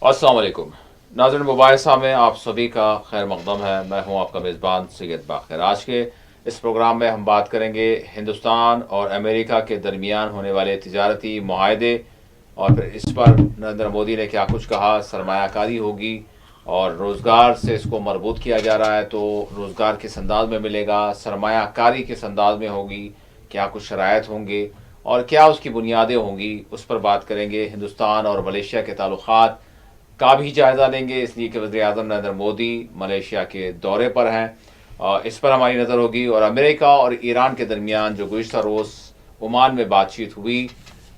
अस्सलाम वालेकुम नाज़रीन, मुबाहिसा में आप सभी का खैर मक़दम है। मैं हूं आपका मेज़बान सैयद बाक़िर। आज के इस प्रोग्राम में हम बात करेंगे हिंदुस्तान और अमेरिका के दरमियान होने वाले तिजारती मुआहदे और फिर इस पर नरेंद्र मोदी ने क्या कुछ कहा। सरमायाकारी होगी और रोज़गार से इसको मरबूत किया जा रहा है, तो रोज़गार किस अंदाज में मिलेगा, सरमायाकारी किस अंदाज में होगी, क्या कुछ शराइत होंगे और क्या उसकी बुनियादें होंगी, उस पर बात करेंगे। हिंदुस्तान और मलेशिया के ताल्लुक़ात का भी जायज़ा लेंगे, इसलिए कि वज़ीर-ए-आज़म नरेंद्र मोदी मलेशिया के दौरे पर हैं। इस पर हमारी नज़र होगी। और अमेरिका और ईरान के दरमियान जो गुज़िश्ता रोज़ ओमान में बातचीत हुई,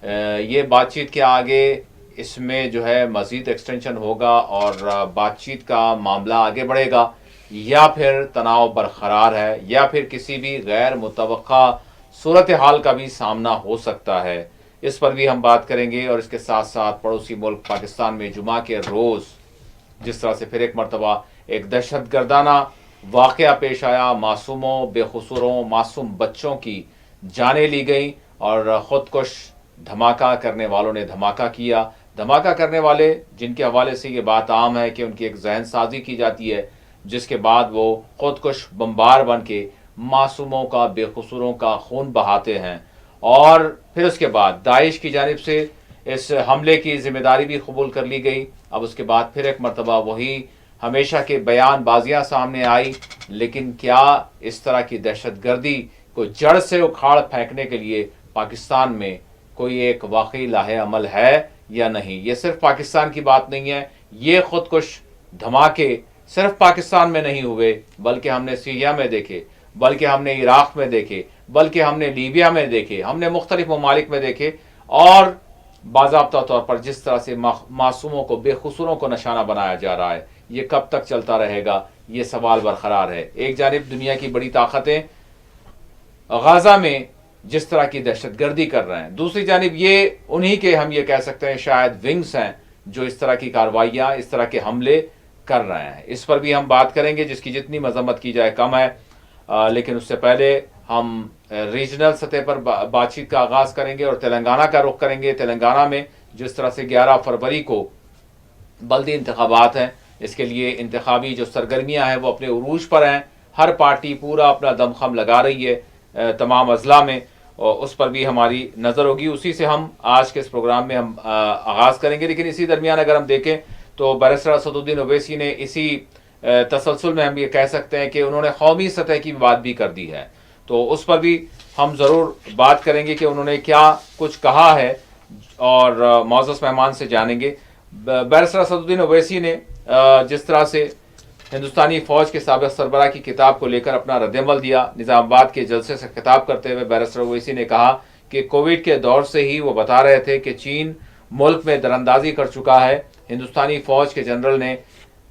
ये बातचीत के आगे इसमें जो है मज़ीद एक्सटेंशन होगा और बातचीत का मामला आगे बढ़ेगा, या फिर तनाव बरकरार है, या फिर किसी भी गैर मुतवक्का सूरत हाल का भी सामना हो सकता है। इस पर भी हम बात करेंगे। और इसके साथ साथ पड़ोसी मुल्क पाकिस्तान में जुमा के रोज़ जिस तरह से फिर एक मरतबा एक दहशतगर्दाना वाक़या पेश आया, मासूमों, बेखसूरों मासूम बच्चों की जानें ली गई और ख़ुदकुश धमाका करने वालों ने धमाका किया। धमाका करने वाले जिनके हवाले से ये बात आम है कि उनकी एक जहन साजी की जाती है, जिसके बाद वो ख़ुदकुश बम्बार बन के मासूमों का, बेखसूरों का खून बहाते हैं। और फिर उसके बाद दाइश की जानिब से इस हमले की ज़िम्मेदारी भी कबूल कर ली गई। अब उसके बाद फिर एक मरतबा वही हमेशा के बयानबाजियाँ सामने आई, लेकिन क्या इस तरह की दहशतगर्दी को जड़ से उखाड़ फेंकने के लिए पाकिस्तान में कोई एक वाकई लाहे अमल है या नहीं। ये सिर्फ पाकिस्तान की बात नहीं है, ये खुदकुश धमाके सिर्फ पाकिस्तान में नहीं हुए, बल्कि हमने सीरिया में देखे, बल्कि हमने इराक़ में देखे, बल्कि हमने लीबिया में देखे, हमने मुख्तलिफ ममालिक में देखे। और बाज़ाब्ता तौर पर जिस तरह से मासूमों को, बेखसूरों को निशाना बनाया जा रहा है, ये कब तक चलता रहेगा, ये सवाल बरकरार है। एक जानिब दुनिया की बड़ी ताकतें गाज़ा में जिस तरह की दहशतगर्दी कर रहे हैं, दूसरी जानिब ये उन्हीं के, हम ये कह सकते हैं शायद विंग्स हैं, जो इस तरह की कार्रवाइयाँ, इस तरह के हमले कर रहे हैं। इस पर भी हम बात करेंगे, जिसकी जितनी मजम्मत की जाए कम है। लेकिन उससे पहले हम रीजनल सतह पर बातचीत का आगाज़ करेंगे और तेलंगाना का रुख करेंगे। तेलंगाना में जिस तरह से 11 फरवरी को बल्दी इंतखाबात हैं, इसके लिए इंतखाबी जो सरगर्मियाँ हैं वो अपने उरूज पर हैं। हर पार्टी पूरा अपना दमखम लगा रही है तमाम अजला में, और उस पर भी हमारी नज़र होगी। उसी से हम आज के इस प्रोग्राम में हम आगाज़ करेंगे। लेकिन इसी दरमियान अगर हम देखें तो बैरिस्टर असदुद्दीन ओवैसी ने इसी तसलसल में हम ये कह सकते हैं कि उन्होंने कौमी सतह की बात भी कर दी है, तो उस पर भी हम ज़रूर बात करेंगे कि उन्होंने क्या कुछ कहा है और मौजूद मेहमान से जानेंगे। बैरिस्टर असदुद्दीन ओवैसी ने जिस तरह से हिंदुस्तानी फ़ौज के साबिक़ सरबराह की किताब को लेकर अपना रद्दअमल दिया, निज़ामाबाद के जलसे से खिताब करते हुए बैरिस्टर ओवैसी ने कहा कि कोविड के दौर से ही वो बता रहे थे कि चीन मुल्क में दरअंदाजी कर चुका है। हिंदुस्तानी फ़ौज के जनरल ने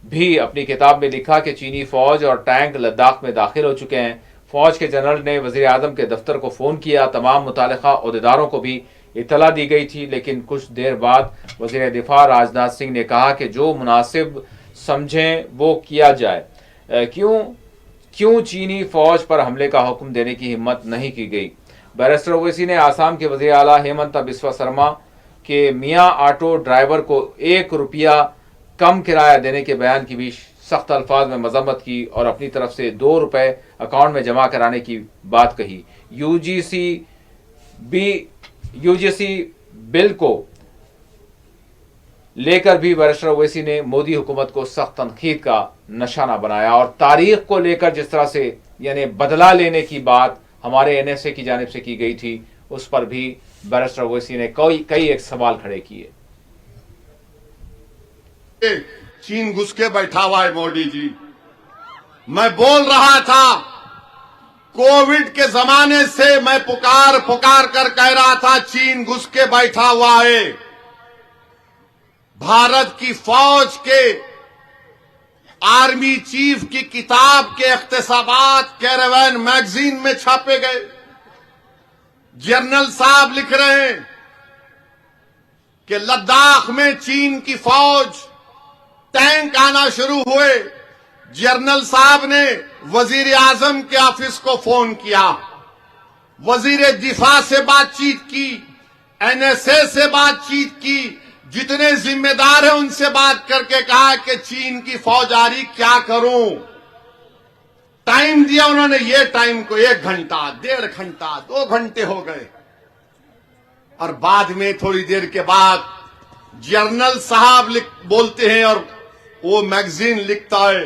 भी अपनी किताब में लिखा कि चीनी फ़ौज और टैंक लद्दाख में दाखिल हो चुके हैं। फ़ौज के जनरल ने वज़ीर-ए-आज़म के दफ्तर को फ़ोन किया, तमाम मुतालिका ओहदेदारों को भी इत्तला दी गई थी, लेकिन कुछ देर बाद वज़ीर दिफ़ा राजनाथ सिंह ने कहा कि जो मुनासिब समझें वो किया जाए। क्यों चीनी फ़ौज पर हमले का हुक्म देने की हिम्मत नहीं की गई। बैरिस्टर ओवैसी ने आसाम के वज़ीर आला हेमंत बिस्वा शर्मा के मियाँ ऑटो ड्राइवर को 1 रुपया कम किराया देने के बयान की भी सख्त अल्फाज में मजम्मत की और अपनी तरफ से 2 रुपये अकाउंट में जमा कराने की बात कही। यूजीसी बिल को लेकर भी बैरिस्टर ओवैसी ने मोदी हुकूमत को सख्त तनकीद का निशाना बनाया। और तारीख को लेकर जिस तरह से यानी बदला लेने की बात हमारे एनएसए की जानिब से की गई थी, उस पर भी बैरिस्टर ओवैसी ने कई एक सवाल खड़े किए। चीन घुस के बैठा हुआ है मोदी जी। मैं बोल रहा था, कोविड के जमाने से मैं पुकार कर कह रहा था चीन घुस के बैठा हुआ है। भारत की फौज के आर्मी चीफ की किताब के इख्तिसाबात कैरावैन मैगजीन में छापे गए। जनरल साहब लिख रहे हैं कि लद्दाख में चीन की फौज, टैंक आना शुरू हुए। जनरल साहब ने वजीर आजम के ऑफिस को फोन किया, वजीर दिफा से बातचीत की, एनएसए से बातचीत की, जितने जिम्मेदार हैं उनसे बात करके कहा कि चीन की फौज आ रही, क्या करूं। टाइम दिया उन्होंने, ये टाइम को 1 घंटा, 1.5 घंटा, 2 घंटे हो गए। और बाद में थोड़ी देर के बाद जर्नल साहब बोलते हैं और वो मैगजीन लिखता है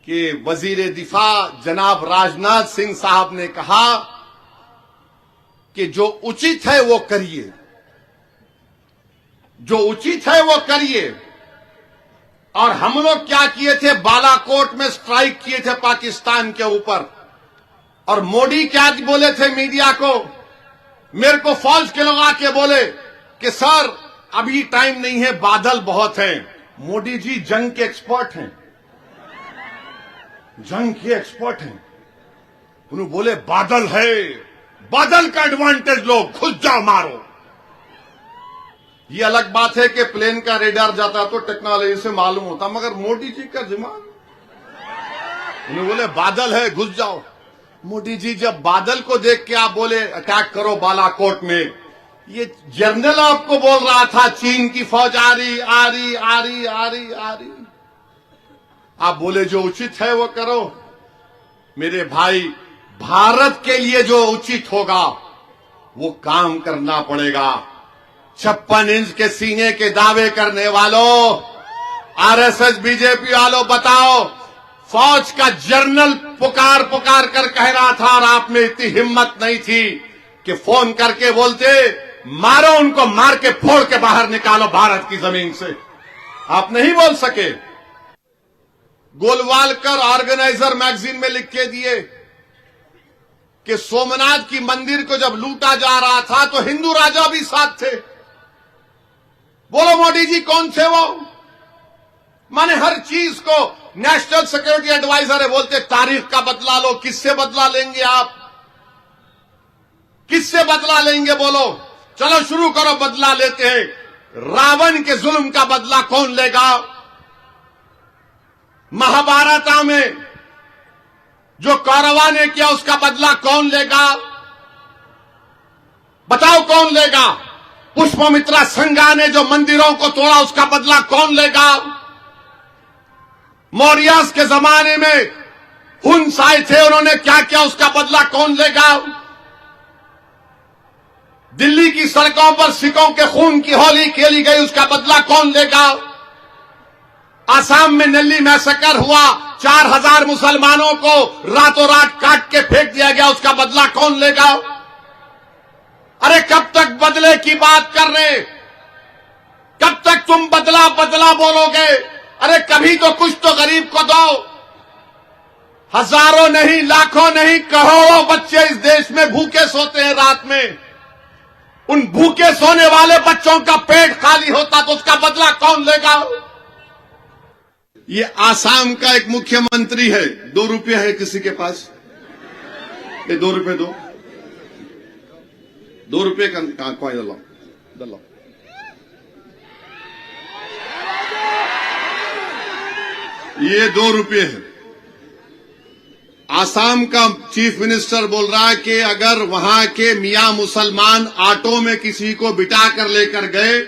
कि वजीर दिफा जनाब राजनाथ सिंह साहब ने कहा कि जो उचित है वो करिए, जो उचित है वो करिए। और हम लोग क्या किए थे, बालाकोट में स्ट्राइक किए थे पाकिस्तान के ऊपर। और मोदी क्या बोले थे मीडिया को, मेरे को फौज के लोग आके बोले कि सर अभी टाइम नहीं है, बादल बहुत हैं। मोदी जी जंग के एक्सपर्ट हैं, जंग के एक्सपर्ट हैं। उन्होंने बोले बादल है, बादल का एडवांटेज लो, खुद जाओ मारो। ये अलग बात है कि प्लेन का रेडार जाता तो टेक्नोलॉजी से मालूम होता, मगर मोदी जी का दिमाग, उन्होंने बोले बादल है, घुस जाओ। मोदी जी जब बादल को देख के आप बोले अटैक करो बालाकोट में, ये जनरल आपको बोल रहा था चीन की फौज आ रही, आ रही, आ रही, आ रही, आ रही। आप बोले जो उचित है वो करो। मेरे भाई, भारत के लिए जो उचित होगा वो काम करना पड़ेगा। 56 इंच के सीने के दावे करने वालों, आरएसएस बीजेपी वालों, बताओ, फौज का जनरल पुकार पुकार कर कह रहा था और आप में इतनी हिम्मत नहीं थी कि फोन करके बोलते मारो उनको, मार के फोड़ के बाहर निकालो भारत की जमीन से। आप नहीं बोल सके। गोलवालकर ऑर्गेनाइजर मैगजीन में लिख के दिए कि सोमनाथ की मंदिर को जब लूटा जा रहा था तो हिंदू राजा भी साथ थे। बोलो मोदी जी कौन थे वो? माने हर चीज को नेशनल सिक्योरिटी एडवाइजर है, बोलते तारीख का बदला लो। किससे बदला लेंगे आप? किससे बदला लेंगे बोलो? चलो शुरू करो, बदला लेते हैं। रावण के जुल्म का बदला कौन लेगा? महाभारत में जो कौरवा ने किया उसका बदला कौन लेगा? बताओ कौन लेगा? पुष्पमित्रा संगा ने जो मंदिरों को तोड़ा उसका बदला कौन लेगा? मौर्यस के जमाने में हुंस आए थे, उन्होंने क्या किया, उसका बदला कौन लेगा? दिल्ली की सड़कों पर सिखों के खून की होली खेली गई, उसका बदला कौन लेगा? आसाम में नल्ली मैसेकर हुआ, 4000 मुसलमानों को रातों रात काट के फेंक दिया गया, उसका बदला कौन लेगा? अरे कब तक बदले की बात कर रहे? कब तक तुम बदला बदला बोलोगे? अरे कभी तो कुछ तो गरीब को दो। हजारों नहीं, लाखों नहीं, करोड़ों बच्चे इस देश में भूखे सोते हैं रात में। उन भूखे सोने वाले बच्चों का पेट खाली होता तो उसका बदला कौन लेगा? ये आसाम का एक मुख्यमंत्री है, 2 रुपये है किसी के पास? ये 2 रुपये दो, 2 रुपये का कॉइन दलो। ये 2 रुपये है। आसाम का चीफ मिनिस्टर बोल रहा है कि अगर वहां के मियां मुसलमान ऑटो में किसी को बिठा कर लेकर गए,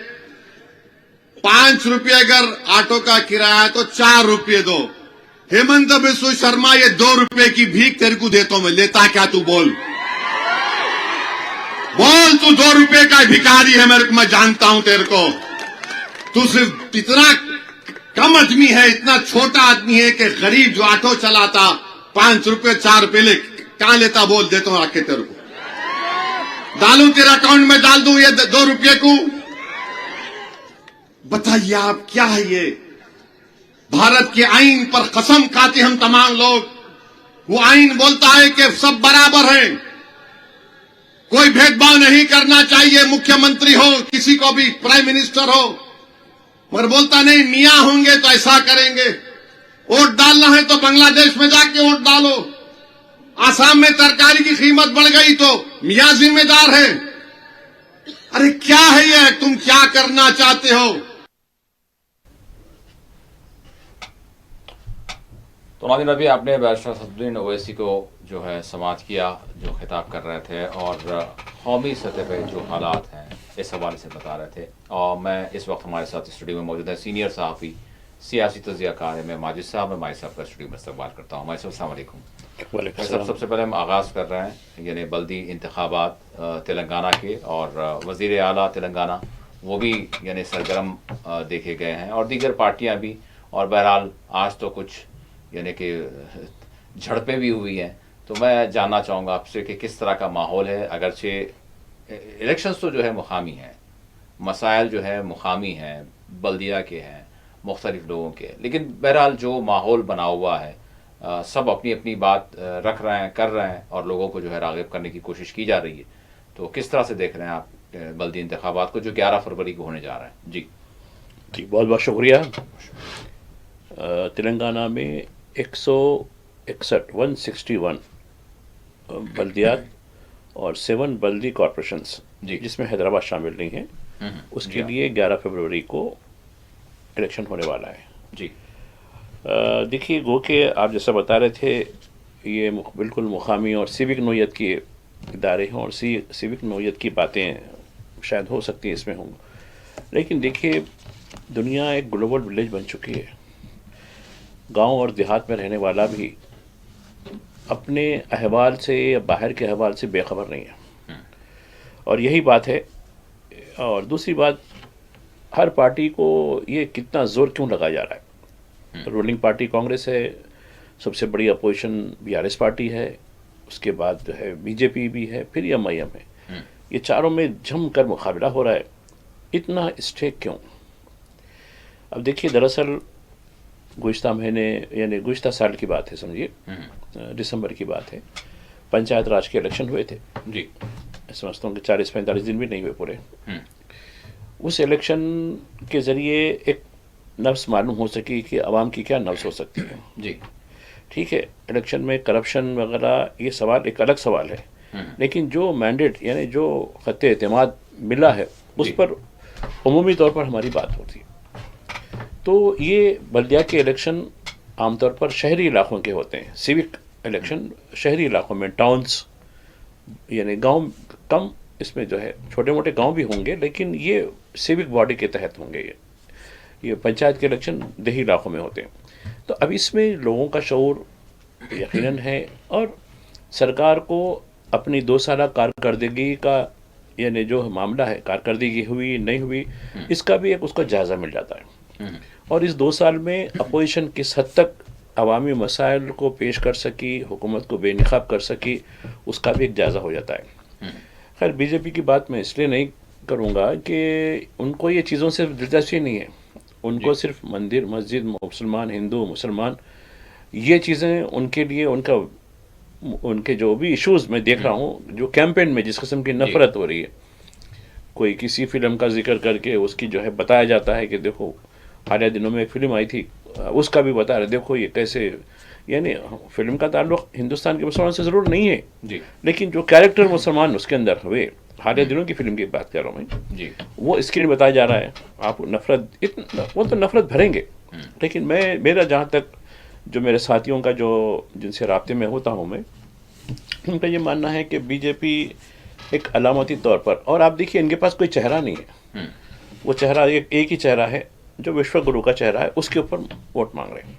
5 रुपये अगर ऑटो का किराया है तो 4 रुपये दो। हेमंत बिस्व शर्मा, ये 2 रुपये की भीख तेरे को देता हूं मैं, लेता क्या तू? बोल बोल, तू 2 रुपये का भिखारी है, मेरे को, मैं जानता हूं तेरे को। तू सिर्फ इतना कम आदमी है, इतना छोटा आदमी है कि गरीब जो ऑटो चलाता 5 रुपये 4 रुपये ले कहां लेता? बोल, देता हूं आके तेरे को, डालूं तेरे अकाउंट में, डाल दूं ये 2 रुपये को। बताइए आप, क्या है ये? भारत के आईन पर कसम खाते हम तमाम लोग। वो आईन बोलता है कि सब बराबर हैं, कोई भेदभाव नहीं करना चाहिए, मुख्यमंत्री हो, किसी को भी, प्राइम मिनिस्टर हो। मगर बोलता नहीं, मियां होंगे तो ऐसा करेंगे, वोट डालना है तो बांग्लादेश में जाके वोट डालो। आसाम में तरकारी की कीमत बढ़ गई तो मियां जिम्मेदार है। अरे क्या है ये? तुम क्या करना चाहते हो? तो नाज़रीन, अभी आपने बैरिस्टर असदुद्दीन ओवैसी को जो है समाअत किया, जो खिताब कर रहे थे, और कौमी सतह पे जो हालात हैं इस हवाले से बता रहे थे। और मैं इस वक्त हमारे साथ स्टूडियो में मौजूद है सीनियर सहाफ़ी सियासी तज़कियाकार मैं माजिद साहब। मैं माजिद साहब का स्टूडियो में इस्तकबाल करता हूँ। माजिद साहब अस्सलाम वालेकुम। सबसे पहले हम आगाज़ कर रहे हैं यानी बल्दी इंतखाबात तेलंगाना के, और वज़ीर आला तेलंगाना वो भी यानी सरगर्म देखे गए हैं और दीगर पार्टियां भी। और बहरहाल आज तो कुछ यानी कि झड़पें भी हुई हैं। तो मैं जानना चाहूँगा आपसे कि किस तरह का माहौल है। अगरचे इलेक्शंस तो जो है मुकामी हैं, मसाइल जो है मुकामी हैं, बल्दिया के हैं, मुख्तलिफ लोगों के, लेकिन बहरहाल जो माहौल बना हुआ है सब अपनी अपनी बात रख रहे हैं, कर रहे हैं और लोगों को जो है राग़िब करने की कोशिश की जा रही है। तो किस तरह से देख रहे हैं आप बल्दी इंतखाबात को जो 11 फरवरी को होने जा रहे हैं? जी बहुत बहुत शुक्रिया। तेलंगाना में 161 बल्दियात और 7 बल्दी कॉरपोरेशंस जिसमें हैदराबाद शामिल नहीं है, उसके लिए 11 फरवरी को इलेक्शन होने वाला है। जी देखिए, गो के आप जैसा बता रहे थे, ये बिल्कुल मुकामी और सिविक नोयत के इदारे हैं और सिविक नोयत की बातें शायद हो सकती हैं इसमें होंगी, लेकिन देखिए दुनिया एक ग्लोबल विलेज बन चुकी है। गांव और देहात में रहने वाला भी अपने अहवाल से या बाहर के अहवाल से बेखबर नहीं है, और यही बात है। और दूसरी बात, हर पार्टी को ये कितना जोर क्यों लगाया जा रहा है। रूलिंग पार्टी कांग्रेस है, सबसे बड़ी अपोजिशन बीआरएस पार्टी है, उसके बाद जो है बीजेपी भी है, फिर एमआईएम है। ये चारों में जमकर मुकाबला हो रहा है। इतना स्टेक क्यों? अब देखिए, दरअसल गुज़िश्ता महीने यानी गुज़िश्ता साल की बात है, समझिए दिसंबर की बात है, पंचायत राज के इलेक्शन हुए थे। जी समझता हूँ कि 40-45 दिन भी नहीं हुए पूरे। उस इलेक्शन के ज़रिए एक नफ्स मालूम हो सकी कि आवाम की क्या नफ्स हो सकती है। जी ठीक है, इलेक्शन में करप्शन वगैरह ये सवाल एक अलग सवाल है, लेकिन जो मैंडेट यानी जो खत्ते एतमाद मिला है उस पर उमूमी तौर पर हमारी बात होती है। तो ये बल्दिया के इलेक्शन आमतौर पर शहरी इलाकों के होते हैं, सिविक इलेक्शन शहरी इलाकों में, टाउन्स यानी गांव कम, इसमें जो है छोटे मोटे गांव भी होंगे, लेकिन ये सिविक बॉडी के तहत होंगे। ये पंचायत के इलेक्शन देही इलाकों में होते हैं। तो अब इसमें लोगों का शऊर यकीनन है, और सरकार को अपनी 2 साल कारकर्दगी का यानी जो मामला है, कारकर्दगी हुई नहीं हुई, इसका भी एक उसका जायज़ा मिल जाता है। और इस 2 साल में अपोजिशन किस हद तक अवामी मसाइल को पेश कर सकी, हुकूमत को बेनकाब कर सकी, उसका भी एक जायज़ा हो जाता है। खैर, बीजेपी की बात मैं इसलिए नहीं करूँगा कि उनको ये चीज़ों से दिलचस्पी नहीं है। उनको सिर्फ मंदिर, मस्जिद, मुसलमान, हिंदू, मुसलमान, ये चीज़ें उनके लिए उनके जो भी इश्यूज़ मैं देख रहा हूँ, जो कैंपेन में जिस किस्म की नफरत हो रही है, कोई किसी फिल्म का जिक्र करके उसकी जो है बताया जाता है कि देखो हालिया दिनों में एक फिल्म आई थी, उसका भी बता रहे देखो ये कैसे, यानी फिल्म का ताल्लुक हिंदुस्तान के मुसलमान से ज़रूर नहीं है जी, लेकिन जो कैरेक्टर मुसलमान उसके अंदर हुए, हालिया दिनों की फिल्म की बात कर रहा हूँ मैं जी, वो स्क्रीन बताया जा रहा है। आप नफरत वो तो नफरत भरेंगे, लेकिन मेरा जहाँ तक जो मेरे साथियों का जो जिनसे राब्ते में होता हूँ मैं, उनका ये मानना है कि बीजेपी एक अलामती तौर पर, और आप देखिए इनके पास कोई चेहरा नहीं है, वो चेहरा एक ही चेहरा है जो विश्व गुरु का चेहरा है, उसके ऊपर वोट मांग रहे हैं।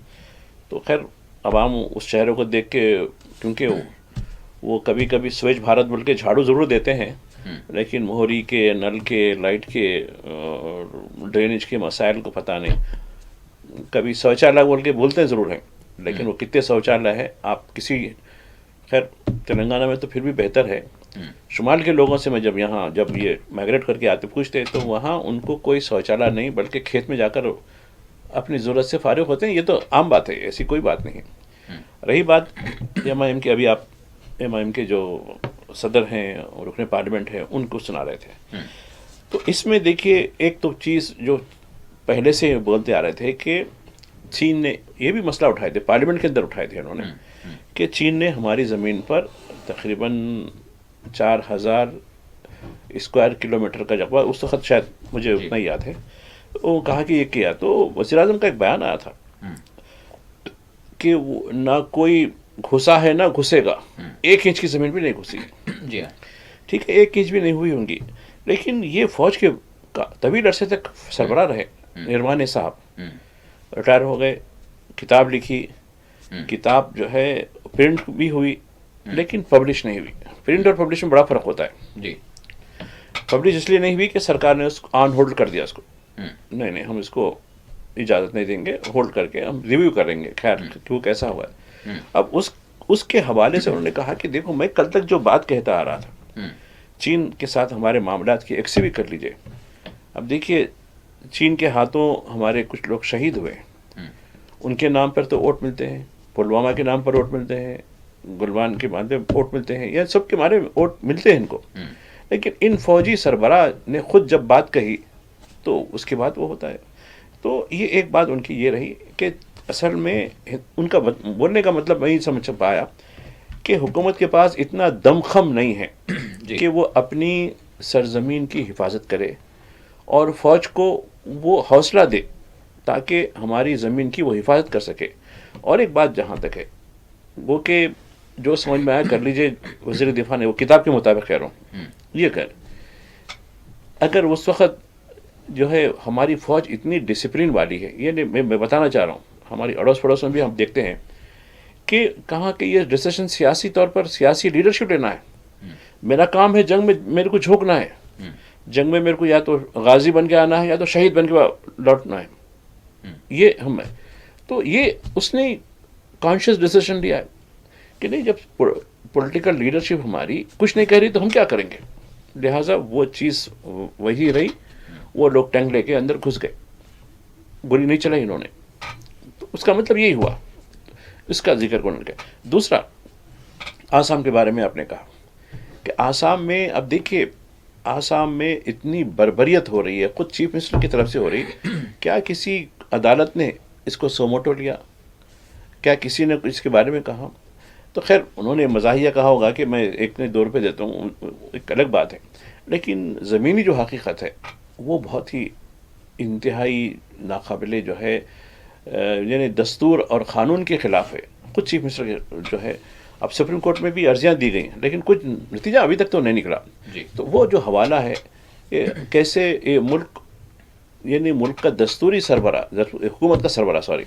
तो खैर अवाम उस चेहरे को देख के, क्योंकि वो कभी कभी स्वच्छ भारत बोल के झाड़ू ज़रूर देते हैं, लेकिन मोहरी के, नल के, लाइट के, ड्रेनेज के मसाइल को पता नहीं। कभी शौचालय बोल के बोलते ज़रूर हैं, लेकिन वो कितने शौचालय है आप किसी, खैर तेलंगाना में तो फिर भी बेहतर है। शुमाल के लोगों से मैं जब ये माइग्रेट करके आते पूछते तो वहाँ उनको कोई शौचालय नहीं, बल्कि खेत में जाकर अपनी ज़रूरत से फारिग होते हैं। ये तो आम बात है, ऐसी कोई बात नहीं है। रही बात एमआईएम की, अभी आप एमआईएम के जो सदर हैं और रुकने पार्लियामेंट हैं उनको सुना रहे थे, तो इसमें देखिए एक तो चीज़ जो पहले से बोलते आ रहे थे कि चीन ने ये भी मसला उठाए थे, पार्लियामेंट के अंदर उठाए थे उन्होंने, कि चीन ने हमारी ज़मीन पर तकरीबन 4000 स्क्वायर किलोमीटर का जगह, उस वक्त शायद मुझे उतना ही याद है, वो कहा कि ये किया। तो वज़ीर आज़म का एक बयान आया था कि ना कोई घुसा है ना घुसेगा, 1 इंच की ज़मीन भी नहीं घुसी। जी हाँ, ठीक है, 1 इंच भी नहीं हुई होंगी, लेकिन ये फौज के तवील अरसे तक सरबराह रहे निर्वाणी साहब, रिटायर हो गए, किताब लिखी, किताब जो है प्रिंट भी हुई लेकिन पब्लिश नहीं हुई। प्रिंट और पब्लिश में बड़ा फर्क होता है जी। पब्लिश इसलिए नहीं हुई कि सरकार ने उसको ऑन होल्ड कर दिया उसको, नहीं नहीं हम इसको इजाज़त नहीं देंगे, होल्ड करके हम रिव्यू करेंगे खैर क्यों कैसा हुआ है। अब उसके हवाले से उन्होंने कहा कि देखो मैं कल तक जो बात कहता आ रहा था, चीन के साथ हमारे मामलात की एक्सी भी कर लीजिए। अब देखिए चीन के हाथों हमारे कुछ लोग शहीद हुए, उनके नाम पर तो वोट मिलते हैं, पुलवामा के नाम पर वोट मिलते हैं, गुलवान के मामले में वोट मिलते हैं, या सब के मारे वोट मिलते हैं इनको। लेकिन इन फौजी सरबराह ने खुद जब बात कही तो उसके बाद वो होता है। तो ये एक बात उनकी ये रही कि असल में उनका बोलने का मतलब मैं ही समझ पाया कि हुकूमत के पास इतना दमखम नहीं है कि वो अपनी सरजमीन की हिफाजत करे और फ़ौज को वो हौसला दे ताकि हमारी ज़मीन की वो हिफाजत कर सके। और एक बात जहाँ तक है वो कि जो समझ में आया कर लीजिए, वज़ीर दिफा ने वो किताब के मुताबिक कह रहा हूँ ये कर, अगर उस वक़्त जो है हमारी फ़ौज इतनी डिसिप्लिन वाली है, ये मैं बताना चाह रहा हूँ, हमारी अड़ोस पड़ोस में भी हम देखते हैं कि कहाँ कि ये डिसीजन सियासी तौर पर सियासी लीडरशिप लेना है। मेरा काम है जंग में मेरे को झोंकना है, जंग में मेरे को या तो गाजी बन के आना है या तो शहीद बन के लौटना है, ये हम है। तो ये उसने कॉन्शियस डिसीजन लिया है कि नहीं, जब पॉलिटिकल लीडरशिप हमारी कुछ नहीं कह रही तो हम क्या करेंगे, लिहाजा वो चीज़ वही रही, वो लोग टैंक लेके अंदर घुस गए, गोली नहीं चलाई इन्होंने। तो उसका मतलब यही हुआ, इसका जिक्र कौन किया। दूसरा, आसाम के बारे में आपने कहा कि आसाम में अब देखिए आसाम में इतनी बर्बरियत हो रही है, खुद चीफ मिनिस्टर की तरफ से हो रही है। क्या किसी अदालत ने इसको सोमोटो लिया, क्या किसी ने इसके बारे में कहा? तो खैर उन्होंने मज़ाहिया कहा होगा कि मैं एक ने 2 रुपये देता हूँ, एक अलग बात है, लेकिन ज़मीनी जो हकीकत है वो बहुत ही इंतहाई नाकाबिले जो है यानी दस्तूर और क़ानून के ख़िलाफ़ है। कुछ चीफ मिनिस्टर जो है, अब सुप्रीम कोर्ट में भी अर्जियाँ दी गई हैं लेकिन कुछ नतीजा अभी तक तो नहीं निकला। तो वो जो हवाला है कैसे ये मुल्क यानी मुल्क का दस्तूरी सरबराह, हुकूमत का सरबराह सॉरी,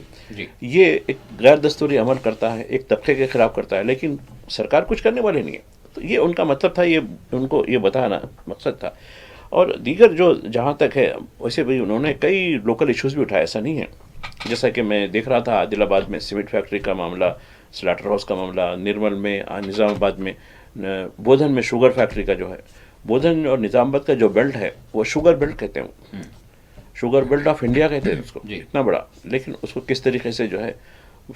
ये एक गैर दस्तूरी अमल करता है, एक तबके के ख़िलाफ़ करता है, लेकिन सरकार कुछ करने वाली नहीं है। तो ये उनका मतलब था, ये उनको ये बताना मकसद था। और दीगर जो जहाँ तक है वैसे भी उन्होंने कई लोकल इश्यूज़ भी उठाए, ऐसा नहीं है। जैसा कि मैं देख रहा था आदिलाबाद में सीमेंट फैक्ट्री का मामला, स्लाटर हाउस का मामला, निर्मल में, निज़ामाबाद में, बोधन में शुगर फैक्ट्री का जो है, बोधन और निज़ामाबाद का जो बेल्ट है वो शुगर बेल्ट कहते हैं, शुगर बेल्ट ऑफ इंडिया कहते हैं उसको, इतना बड़ा, लेकिन उसको किस तरीके से जो है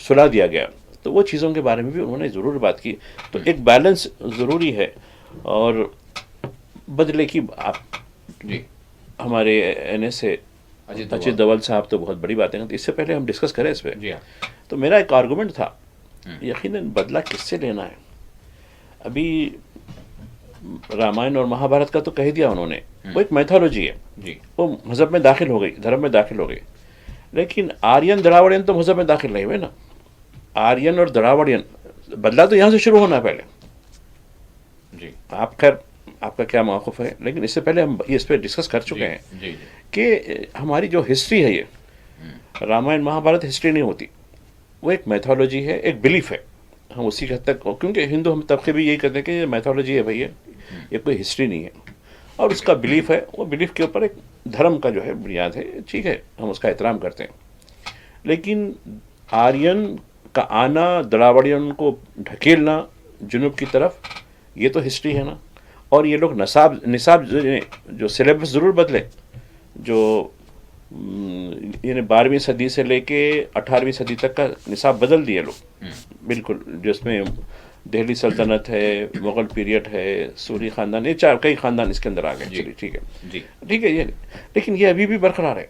सुला दिया गया। तो वो चीज़ों के बारे में भी उन्होंने ज़रूर बात की। तो एक बैलेंस ज़रूरी है। और बदले की आप हमारे NSA अजित डोभाल साहब तो बहुत बड़ी बातें करते, इससे पहले हम डिस्कस करें इस पर। तो मेरा एक आर्गूमेंट था, यकीनन बदला किससे लेना है। अभी रामायण और महाभारत का तो कह दिया उन्होंने, वो एक मैथोलॉजी है, वो मज़हब में दाखिल हो गई, धर्म में दाखिल हो गई, लेकिन आर्यन द्राविडियन तो मज़हब में दाखिल नहीं हुए ना। आर्यन और द्राविडियन, बदला तो यहाँ से शुरू होना पहले। आप खैर आपका क्या मौक़िफ़ है, लेकिन इससे पहले हम इस पर डिस्कस कर चुके हैं कि हमारी जो हिस्ट्री है, ये रामायण महाभारत हिस्ट्री नहीं होती, वो एक मैथोलॉजी है, एक बिलीफ है। हम उसी हद तक, क्योंकि हिंदू हम तबके भी यही कहते हैं कि ये मैथोलॉजी है भैया, ये कोई हिस्ट्री नहीं है, और उसका बिलीफ है, वो बिलीफ के ऊपर एक धर्म का जो है बुनियाद है, ठीक है, हम उसका एहतराम करते हैं। लेकिन आर्यन का आना, द्राविडियन को ढकेलना जुनूब की तरफ, ये तो हिस्ट्री है ना। और ये लोग निसाब जो सिलेबस ज़रूर बदले, जो यानी 12वीं सदी से लेके 18वीं सदी तक का निसाब बदल दिए लोग बिल्कुल, जिसमें दिल्ली सल्तनत है, मुग़ल पीरियड है, सूरी ख़ानदान, ये कई ख़ानदान इसके अंदर आ गए। चलिए ठीक है ये, लेकिन ये अभी भी बरकरार है।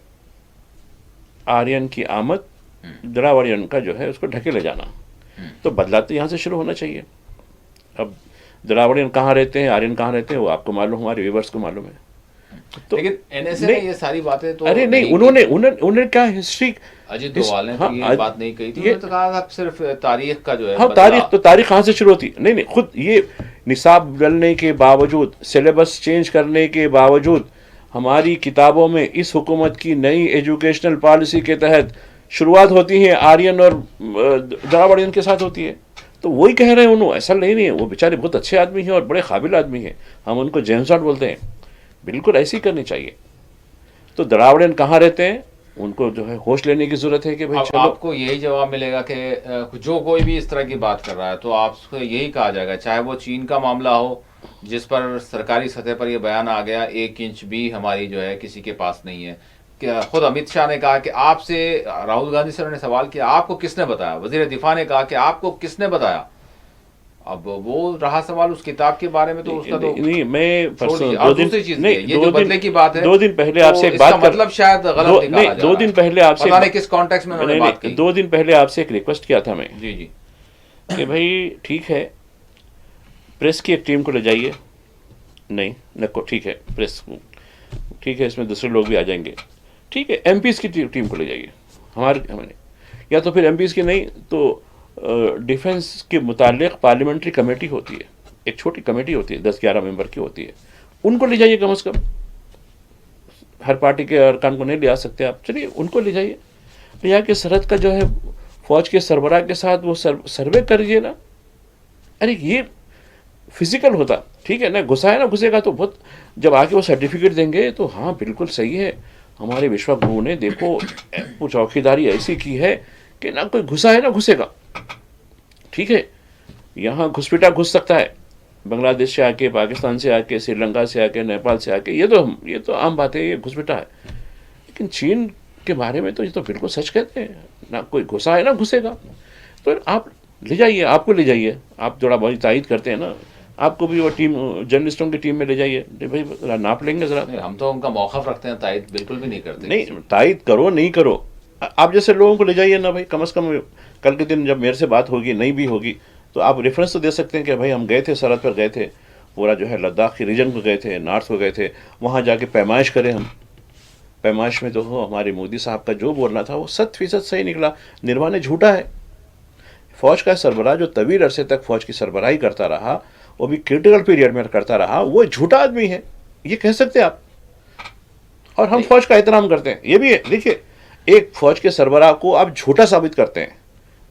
आर्यन की आमद, द्राविडियन का जो है उसको ढके ले जाना, तो बदला तो यहाँ से शुरू होना चाहिए। अब द्राविडियन कहाँ रहते हैं, आर्यन कहाँ रहते हैं, वो आपको मालूम, हमारे व्यूअर्स को मालूम है। तो लेकिन NSA ने ये सारी बातें तो अरे नहीं, उन्होंने क्या हिस्ट्री, अजित डोभाल ने तो ये बात नहीं कही थी, उन्होंने तो कहा आप सिर्फ तारीख का जो है, हाँ तारीख कहाँ से शुरू होती, नहीं खुद निसाब बदलने के बावजूद, सिलेबस चेंज करने के बावजूद, हमारी किताबों में इस हुकूमत की नई एजुकेशनल पॉलिसी के तहत शुरुआत होती है आर्यन और द्राविड़ियन के साथ होती है। तो वही कह रहे हैं उन्होंने, ऐसा नहीं है, वो बेचारे बहुत अच्छे आदमी हैं और बड़े काबिल आदमी हैं, हम उनको जेम्स बॉन्ड बोलते हैं, बिल्कुल ऐसी करनी चाहिए। तो द्राविड़ियन कहाँ रहते हैं, उनको जो है होश लेने की जरूरत है कि भाई अब चलो। आपको यही जवाब मिलेगा कि जो कोई भी इस तरह की बात कर रहा है तो आपको यही कहा जाएगा, चाहे वो चीन का मामला हो जिस पर सरकारी सतह पर यह बयान आ गया 1 इंच भी हमारी जो है किसी के पास नहीं है। क्या खुद अमित शाह ने कहा कि आपसे, राहुल गांधी सर ने सवाल किया आपको किसने बताया, वजीर दिफा ने कहा कि आपको किसने बताया। अब वो रहा सवाल उस किताब के बारे में, तो उसका तो नहीं, मैं परसों दूसरी चीज नहीं, ये जो बदले की बात है, 2 दिन पहले तो आपसे एक इसका बात कर, मतलब शायद गलत निकाला जा रहा है। 2 दिन पहले आपसे, पता नहीं किस कॉन्टेक्स्ट में मैंने बात की। 2 दिन पहले आपसे एक रिक्वेस्ट किया था मैं, जी जी, कि भाई ठीक है प्रेस की एक टीम को ले जाइए, नहीं नको, ठीक है प्रेस, ठीक है इसमें दूसरे लोग भी आ जाएंगे, ठीक है एमपीज की टीम को ले जाइए हमारे, या तो फिर एमपीज की नहीं तो डिफेंस के मुतालिक पार्लियामेंट्री कमेटी होती है, एक छोटी कमेटी होती है 10-11 मेंबर की होती है, उनको ले जाइए कम से कम। हर पार्टी के अरकान को नहीं ले आ सकते आप, चलिए उनको ले जाइए, यहाँ के सरहद का जो है फौज के सरबराह के साथ वो सर्वे करिए ना। अरे ये फिजिकल होता, ठीक है ना, घुसा है ना, घुसेगा तो बहुत, जब आके वो सर्टिफिकेट देंगे तो हाँ बिल्कुल सही है, हमारे विश्वगुरु ने देखो चौकीदारी ऐसी की है कि ना कोई घुसा है ना घुसेगा, ठीक है। यहाँ घुसपैठा घुस सकता है, बांग्लादेश से आके, पाकिस्तान से आके, श्रीलंका से आके, नेपाल से आके, ये तो आम बात है, ये घुसपैठा है। लेकिन चीन के बारे में तो ये तो बिल्कुल सच कहते हैं, ना कोई घुसा है ना घुसेगा। तो आप ले जाइए, आपको ले जाइए, आप थोड़ा बड़ी तायद करते हैं ना, आपको भी वो टीम जर्नलिस्टों की टीम में ले जाइए, भाई जरा नाप लेंगे जरा। हम तो उनका मौखफ रखते हैं, तायद बिल्कुल भी नहीं करते। नहीं, तायद करो नहीं करो, आप जैसे लोगों को ले जाइए ना भाई, कम से कम कल के दिन जब मेरे से बात होगी, नहीं भी होगी, तो आप रेफरेंस तो दे सकते हैं कि भाई हम गए थे, सरहद पर गए थे, पूरा जो है लद्दाख के रीजन को गए थे, नॉर्थ को गए थे, वहाँ जाके पैमाइश करें हम। पैमाइश में तो हमारे मोदी साहब का जो बोलना था वो 100% सही निकला, निर्वाण झूठा है। फौज का सरबराह जो तवील अरसे तक फौज की सरबराही करता रहा, वो भी क्रिटिकल पीरियड में करता रहा, वो झूठा आदमी है, ये कह सकते हैं आप। और हम फौज का एहतराम करते हैं, ये भी है। देखिए, एक फौज के सरबराह को आप झूठा साबित करते हैं,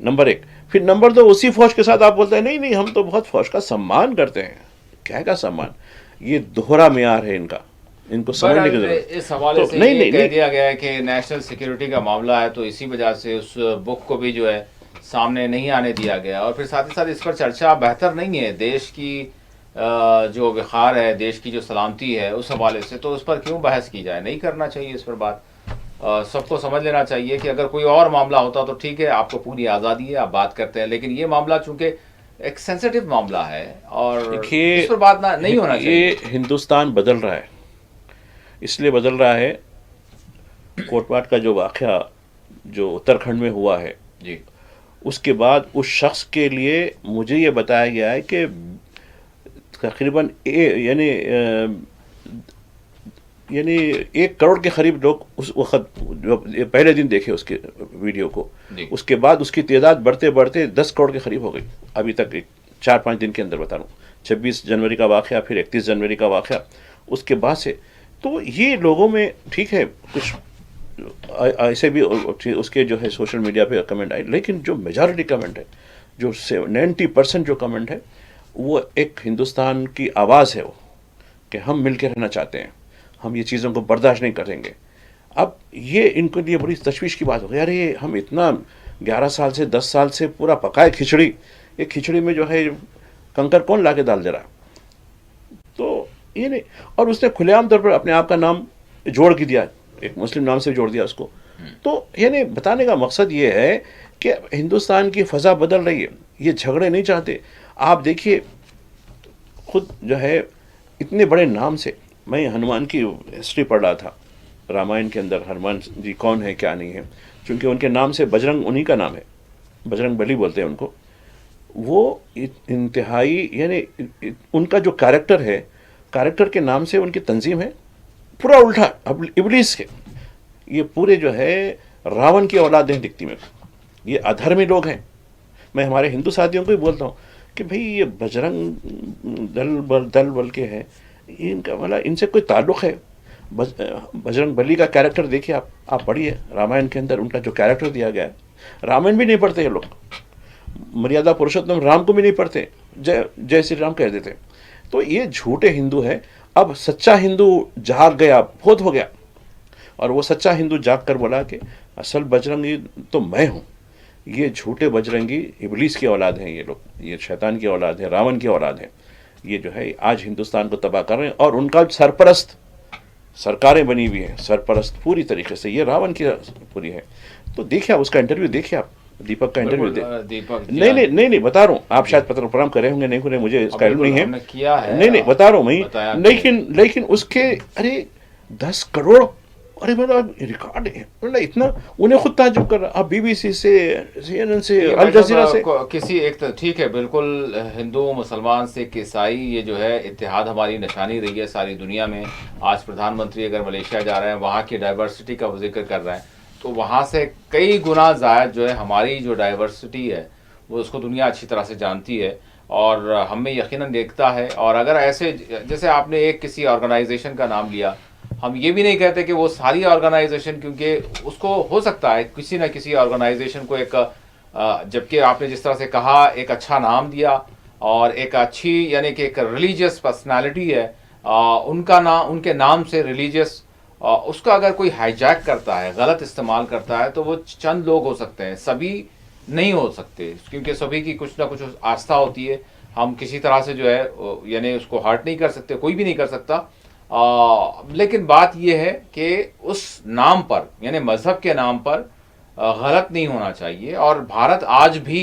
नंबर 1। फिर नंबर 2, उसी फौज के साथ आप बोलते हैं नहीं नहीं हम तो बहुत फौज का सम्मान करते हैं। क्या का सम्मान? ये दोहरा मेयार है इनका, इनको समझने की जरूरत। इस हवाले से ये कह दिया गया है कि नेशनल सिक्योरिटी का मामला है, तो इसी वजह से उस बुक को भी जो है सामने नहीं आने दिया गया। और फिर साथ ही साथ इस पर चर्चा बेहतर नहीं है, देश की जो विखार है, देश की जो सलामती है, उस हवाले से तो उस पर क्यों बहस की जाए, नहीं करना चाहिए इस पर बात। सबको समझ लेना चाहिए कि अगर कोई और मामला होता तो ठीक है, आपको पूरी आज़ादी है, आप बात करते हैं, लेकिन ये मामला चूंकि एक सेंसिटिव मामला है और इस पर बात नहीं होना चाहिए। ये हिंदुस्तान बदल रहा है, इसलिए बदल रहा है, कोटपाट का जो वाक़या जो उत्तराखंड में हुआ है जी, उसके बाद उस शख्स के लिए मुझे ये बताया गया है कि तकरीबन यानी 1 करोड़ के करीब लोग उस वक्त पहले दिन देखे उसके वीडियो को, उसके बाद उसकी तादाद बढ़ते बढ़ते 10 करोड़ के करीब हो गई अभी तक, 4-5 दिन के अंदर बता रहा हूँ। 26 जनवरी का वाक़या, फिर 31 जनवरी का वाक़या, उसके बाद से तो ये लोगों में, ठीक है कुछ ऐसे भी उसके जो है सोशल मीडिया पे कमेंट आए, लेकिन जो मेजॉरिटी कमेंट है, जो 90% जो कमेंट है, वो एक हिंदुस्तान की आवाज़ है, वो कि हम मिलकर रहना चाहते हैं, हम ये चीज़ों को बर्दाश्त नहीं करेंगे। अब ये इनके लिए बड़ी तशवीश की बात हो गई, यार ये हम इतना 11 साल से 10 साल से पूरा पकाए खिचड़ी, एक खिचड़ी में जो है कंकर कौन ला के डाल दे रहा, तो ये नहीं। और उसने खुलेआम तौर पर अपने आप का नाम जोड़ के दिया, एक मुस्लिम नाम से जोड़ दिया उसको। तो यानी बताने का मकसद ये है कि हिंदुस्तान की फ़ज़ा बदल रही है, ये झगड़े नहीं चाहते। आप देखिए खुद जो है इतने बड़े नाम से, मैं हनुमान की हिस्ट्री पढ़ रहा था, रामायण के अंदर हनुमान जी कौन है क्या नहीं है, क्योंकि उनके नाम से बजरंग उन्हीं का नाम है, बजरंग बली बोलते हैं उनको। वो इंतहाई यानी उनका जो कैरेक्टर है, कैरेक्टर के नाम से उनकी तंजीम है पूरा उल्टा, अब इब्लीस के, ये पूरे जो है रावण की औलाद हैं दिखती में, ये अधर्मी लोग हैं। मैं हमारे हिंदू साथियों को ही बोलता हूँ कि भाई ये बजरंग दल बल के हैं, इनका मतलब इनसे कोई ताल्लुक़ है? बजरंग बली का कैरेक्टर देखिए आप पढ़िए रामायण के अंदर उनका जो कैरेक्टर दिया गया है। रामायण भी नहीं पढ़ते ये लोग, मर्यादा पुरुषोत्तम राम को भी नहीं पढ़ते, जय जय श्री राम कह देते। तो ये झूठे हिंदू हैं। अब सच्चा हिंदू जाग गया, बहुत हो गया, और वो सच्चा हिंदू जाग कर बोला कि असल बजरंगी तो मैं हूँ। ये झूठे बजरंगी इबलीस की औलाद हैं, ये लोग, ये शैतान की औलाद है, रावण की औलाद है। ये जो है आज हिंदुस्तान को तबाह कर रहे हैं, और उनका सरपरस्त सरकारें बनी हुई हैं, सरपरस्त पूरी तरीके से ये रावण की पूरी है। तो देखिए आप उसका इंटरव्यू देखिए, आप दीपक का इंटरव्यू दीपक नहीं बता रहा हूँ, आप शायद पत्रकार करे होंगे, नहीं करे, मुझे इसका इल्म नहीं है, किया है, नहीं बता रहा हूँ मैं। लेकिन उसके अरे 10 करोड़, अरे मतलब रिकॉर्ड है, मतलब इतना उन्हें खुद ताज्जुब कर रहा। आप बीबीसी से, CNN से, अल जजीरा से किसी एक ठीक है, बिल्कुल हिंदू मुसलमान सिख ईसाई ये जो है इत्तेहाद हमारी निशानी रही है सारी दुनिया में। आज प्रधानमंत्री अगर मलेशिया जा रहे हैं, वहाँ की डाइवर्सिटी का वो जिक्र कर रहे हैं, तो वहाँ से कई गुना ज़्यादा जो है हमारी जो डाइवर्सिटी है वो उसको दुनिया अच्छी तरह से जानती है और हमें यकीनन देखता है। और अगर ऐसे जैसे आपने एक किसी ऑर्गेनाइजेशन का नाम लिया, हम ये भी नहीं कहते कि वो सारी ऑर्गेनाइजेशन, क्योंकि उसको हो सकता है किसी न किसी ऑर्गेनाइजेशन को एक जबकि आपने जिस तरह से कहा एक अच्छा नाम दिया और एक अच्छी यानी कि एक रिलीजियस पर्सनालिटी है, उनके नाम से रिलीजियस, उसका अगर कोई हाईजैक करता है, गलत इस्तेमाल करता है, तो वो चंद लोग हो सकते हैं, सभी नहीं हो सकते, क्योंकि सभी की कुछ ना कुछ आस्था होती है। हम किसी तरह से जो है यानी उसको हर्ट नहीं कर सकते, कोई भी नहीं कर सकता। लेकिन बात यह है कि उस नाम पर यानी मज़हब के नाम पर गलत नहीं होना चाहिए। और भारत आज भी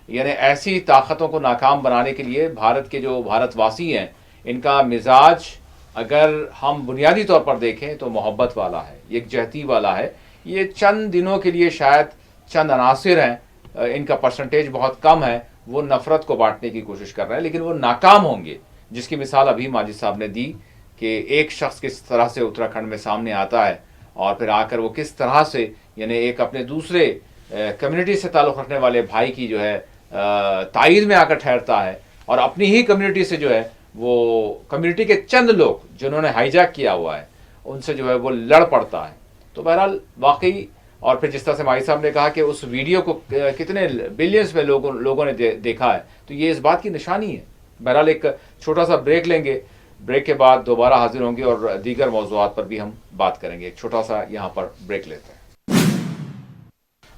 यानी ऐसी ताकतों को नाकाम बनाने के लिए भारत के जो भारतवासी हैं, इनका मिजाज अगर हम बुनियादी तौर पर देखें तो मोहब्बत वाला है, यकजहती वाला है। ये चंद दिनों के लिए शायद चंद अनासिर हैं, इनका परसेंटेज बहुत कम है, वो नफ़रत को बांटने की कोशिश कर रहे हैं, लेकिन वो नाकाम होंगे। जिसकी मिसाल अभी माजिद साहब ने दी कि एक शख्स किस तरह से उत्तराखंड में सामने आता है और फिर आकर वो किस तरह से यानी एक अपने दूसरे कम्युनिटी से ताल्लुक़ रखने वाले भाई की जो है तायद में आकर ठहरता है, और अपनी ही कम्युनिटी से जो है वो कम्युनिटी के चंद लोग जिन्होंने हाईजैक किया हुआ है उनसे जो है वो लड़ पड़ता है। तो बहरहाल वाकई, और फिर जिस तरह से माई साहब ने कहा कि उस वीडियो को कितने बिलियंस में लोगों ने देखा है, तो ये इस बात की निशानी है। बहरहाल एक छोटा सा ब्रेक लेंगे, ब्रेक के बाद दोबारा हाजिर होंगे और दीगर मौज़ूआत पर भी हम बात करेंगे। एक छोटा सा यहाँ पर ब्रेक लेते हैं।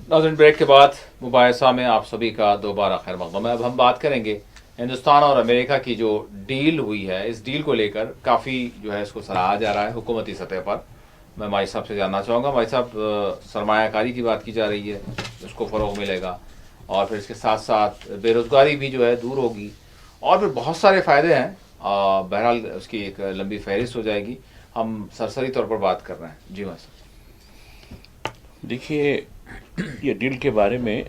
नाज़रीन, ब्रेक के बाद मुबाहिसा में आप सभी का दोबारा खैर मक़दम है। अब हम बात करेंगे हिंदुस्तान और अमेरिका की जो डील हुई है, इस डील को लेकर काफ़ी जो है इसको सराहा जा रहा है हुकूमती सतह पर। मैं माई साहब से जानना चाहूँगा, माई साहब, सरमायाकारी की बात की जा रही है, उसको फ़रोग़ मिलेगा और फिर इसके साथ साथ बेरोज़गारी भी जो है दूर होगी और फिर बहुत सारे फ़ायदे हैं। बहरहाल उसकी एक लंबी फहरिस्त हो जाएगी, हम सरसरी तौर पर बात कर रहे हैं। जी माई साहब। देखिए, ये डील के बारे में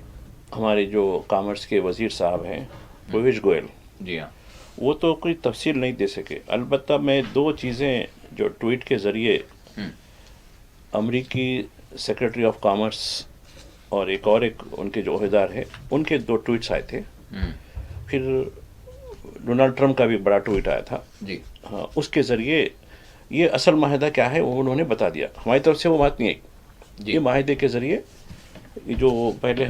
हमारे जो कॉमर्स के वज़ीर साहब हैं पीयूष गोयल, जी हाँ, वो तो कोई तफसील नहीं दे सके। अलबत्ता मैं 2 चीज़ें जो ट्वीट के ज़रिए अमरीकी सेक्रेटरी ऑफ कॉमर्स और एक उनके जो ओहदेदार हैं उनके 2 ट्वीट्स आए थे। फिर डोनाल्ड ट्रंप का भी बड़ा ट्वीट आया था जी। हाँ, उसके ज़रिए ये असल माहिदा क्या है वो उन्होंने बता दिया। हमारी तरफ से वो बात नहीं आई। ये माहिदे के ज़रिए जो पहले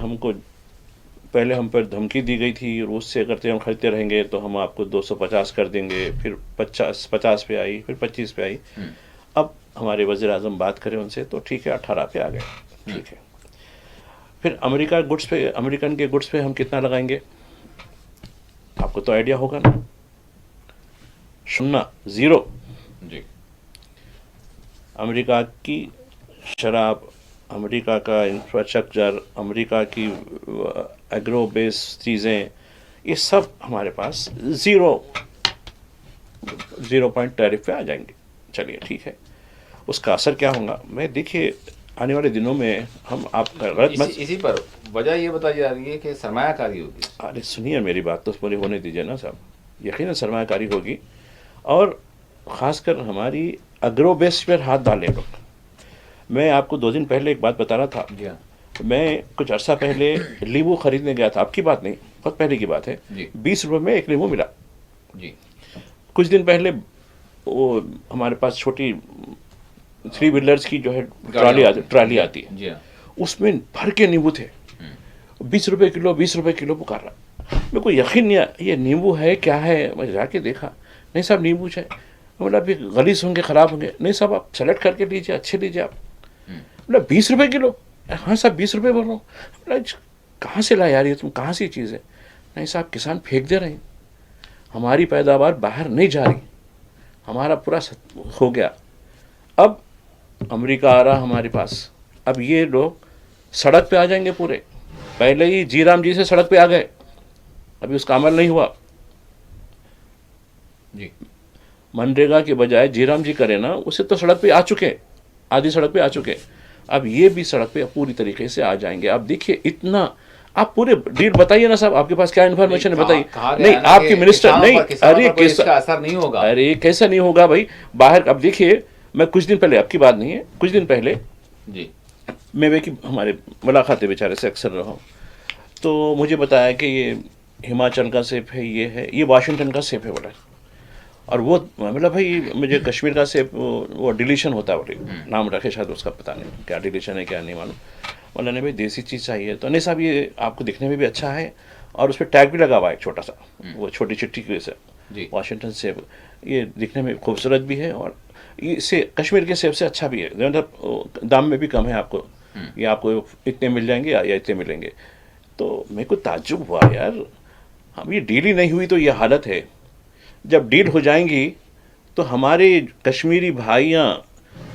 हम पर धमकी दी गई थी, रूस से अगर हम खरीदते रहेंगे तो हम आपको 250 कर देंगे, फिर 50 पे आई, फिर 25 पे आई। अब हमारे वज़ीर आज़म बात करें उनसे तो ठीक है 18 पे आ गए, ठीक है। फिर अमेरिकन के गुड्स पे हम कितना लगाएंगे, आपको तो आइडिया होगा ना, 0 जी। अमेरिका की शराब, अमेरिका का इंफ्रास्ट्रक्चर, अमेरिका की एग्रो बेस चीज़ें, ये सब हमारे पास 0 पॉइंट टैरिफ पे आ जाएंगे। चलिए ठीक है, उसका असर क्या होगा, मैं देखिए आने वाले दिनों में हम आपका गलत इसी पर वजह ये बताई जा रही है कि सरमायाकारी होगी। अरे सुनिए मेरी बात तो पूरी होने दीजिए ना साहब। यकीनन सरमायाकारी होगी और ख़ासकर हमारी एग्रो बेस पर हाथ डाले लोग। मैं आपको 2 दिन पहले एक बात बता रहा था। जी हाँ। मैं कुछ अर्सा पहले लीबू ख़रीदने गया था, आपकी बात नहीं, बहुत पहले की बात है, जी। 20 रुपए में एक नींबू मिला। जी कुछ दिन पहले वो हमारे पास छोटी 3 व्हीलर्स की जो है ट्राली आती है, जी हाँ। उसमें भर के नींबू थे। 20 रुपए किलो, 20 रुपए किलो पुकार रहा। मेरे को यकीन नहीं आया ये नींबू है क्या है। मैं जाके देखा, नहीं साहब नींबू है। मतलब ये गलीस होंगे, ख़राब होंगे। नहीं साहब आप सेलेक्ट करके लीजिए, अच्छे लीजिए आप। मतलब 20 रुपए किलो? हाँ साहब 20 रुपए बोल रहा हूँ। मतलब कहाँ से ला यार ये, तुम कहाँ से चीज़ है? नहीं साहब किसान फेंक दे रहे हैं, हमारी पैदावार बाहर नहीं जा रही, हमारा पूरा हो गया। अब अमेरिका आ रहा हमारे पास, अब ये लोग सड़क पे आ जाएंगे पूरे। पहले ही जी राम जी से सड़क पे आ गए, अभी उसका अमल नहीं हुआ। जी मनरेगा के बजाय जी राम जी करे ना, उसे तो सड़क पे आ चुके, आधी सड़क पे आ चुके। अब ये भी सड़क पे पूरी तरीके से आ जाएंगे। आप देखिए इतना, आप पूरे डील बताइए ना साहब, आपके पास क्या इन्फॉर्मेशन है बताइए। नहीं आपके मिनिस्टर नहीं, अरे कैसा असर नहीं होगा? अरे कैसा नहीं होगा भाई, बाहर। अब देखिए मैं कुछ दिन पहले, आपकी बात नहीं है, कुछ दिन पहले जी मैं वे की हमारे मुलाकात बेचारे से अक्सर रहा हूँ, तो मुझे बताया कि ये हिमाचल का सेब है, ये है, ये वाशिंगटन का सेब है बोला। और वो मतलब भाई मुझे कश्मीर का सेब वो डिलीशन होता है बोले, नाम रखे शायद उसका, पता नहीं क्या डिलीशन है क्या नहीं मालूम। बोला नहीं भाई देसी चीज़ चाहिए। तो नहीं साहब ये आपको दिखने में भी अच्छा है और उस पर टैग भी लगा हुआ है छोटा सा, वो छोटी चिट्ठी की वजह से, वाशिंगटन सेब, ये दिखने में खूबसूरत भी है और इससे कश्मीर के सेब से अच्छा भी है, मतलब दाम में भी कम है आपको, ये आपको इतने मिल जाएंगे या इतने मिलेंगे। तो मेरे को ताज्जुब हुआ यार, हम ये डील ही नहीं हुई तो ये हालत है। जब डील हो जाएंगी तो हमारे कश्मीरी भाइयाँ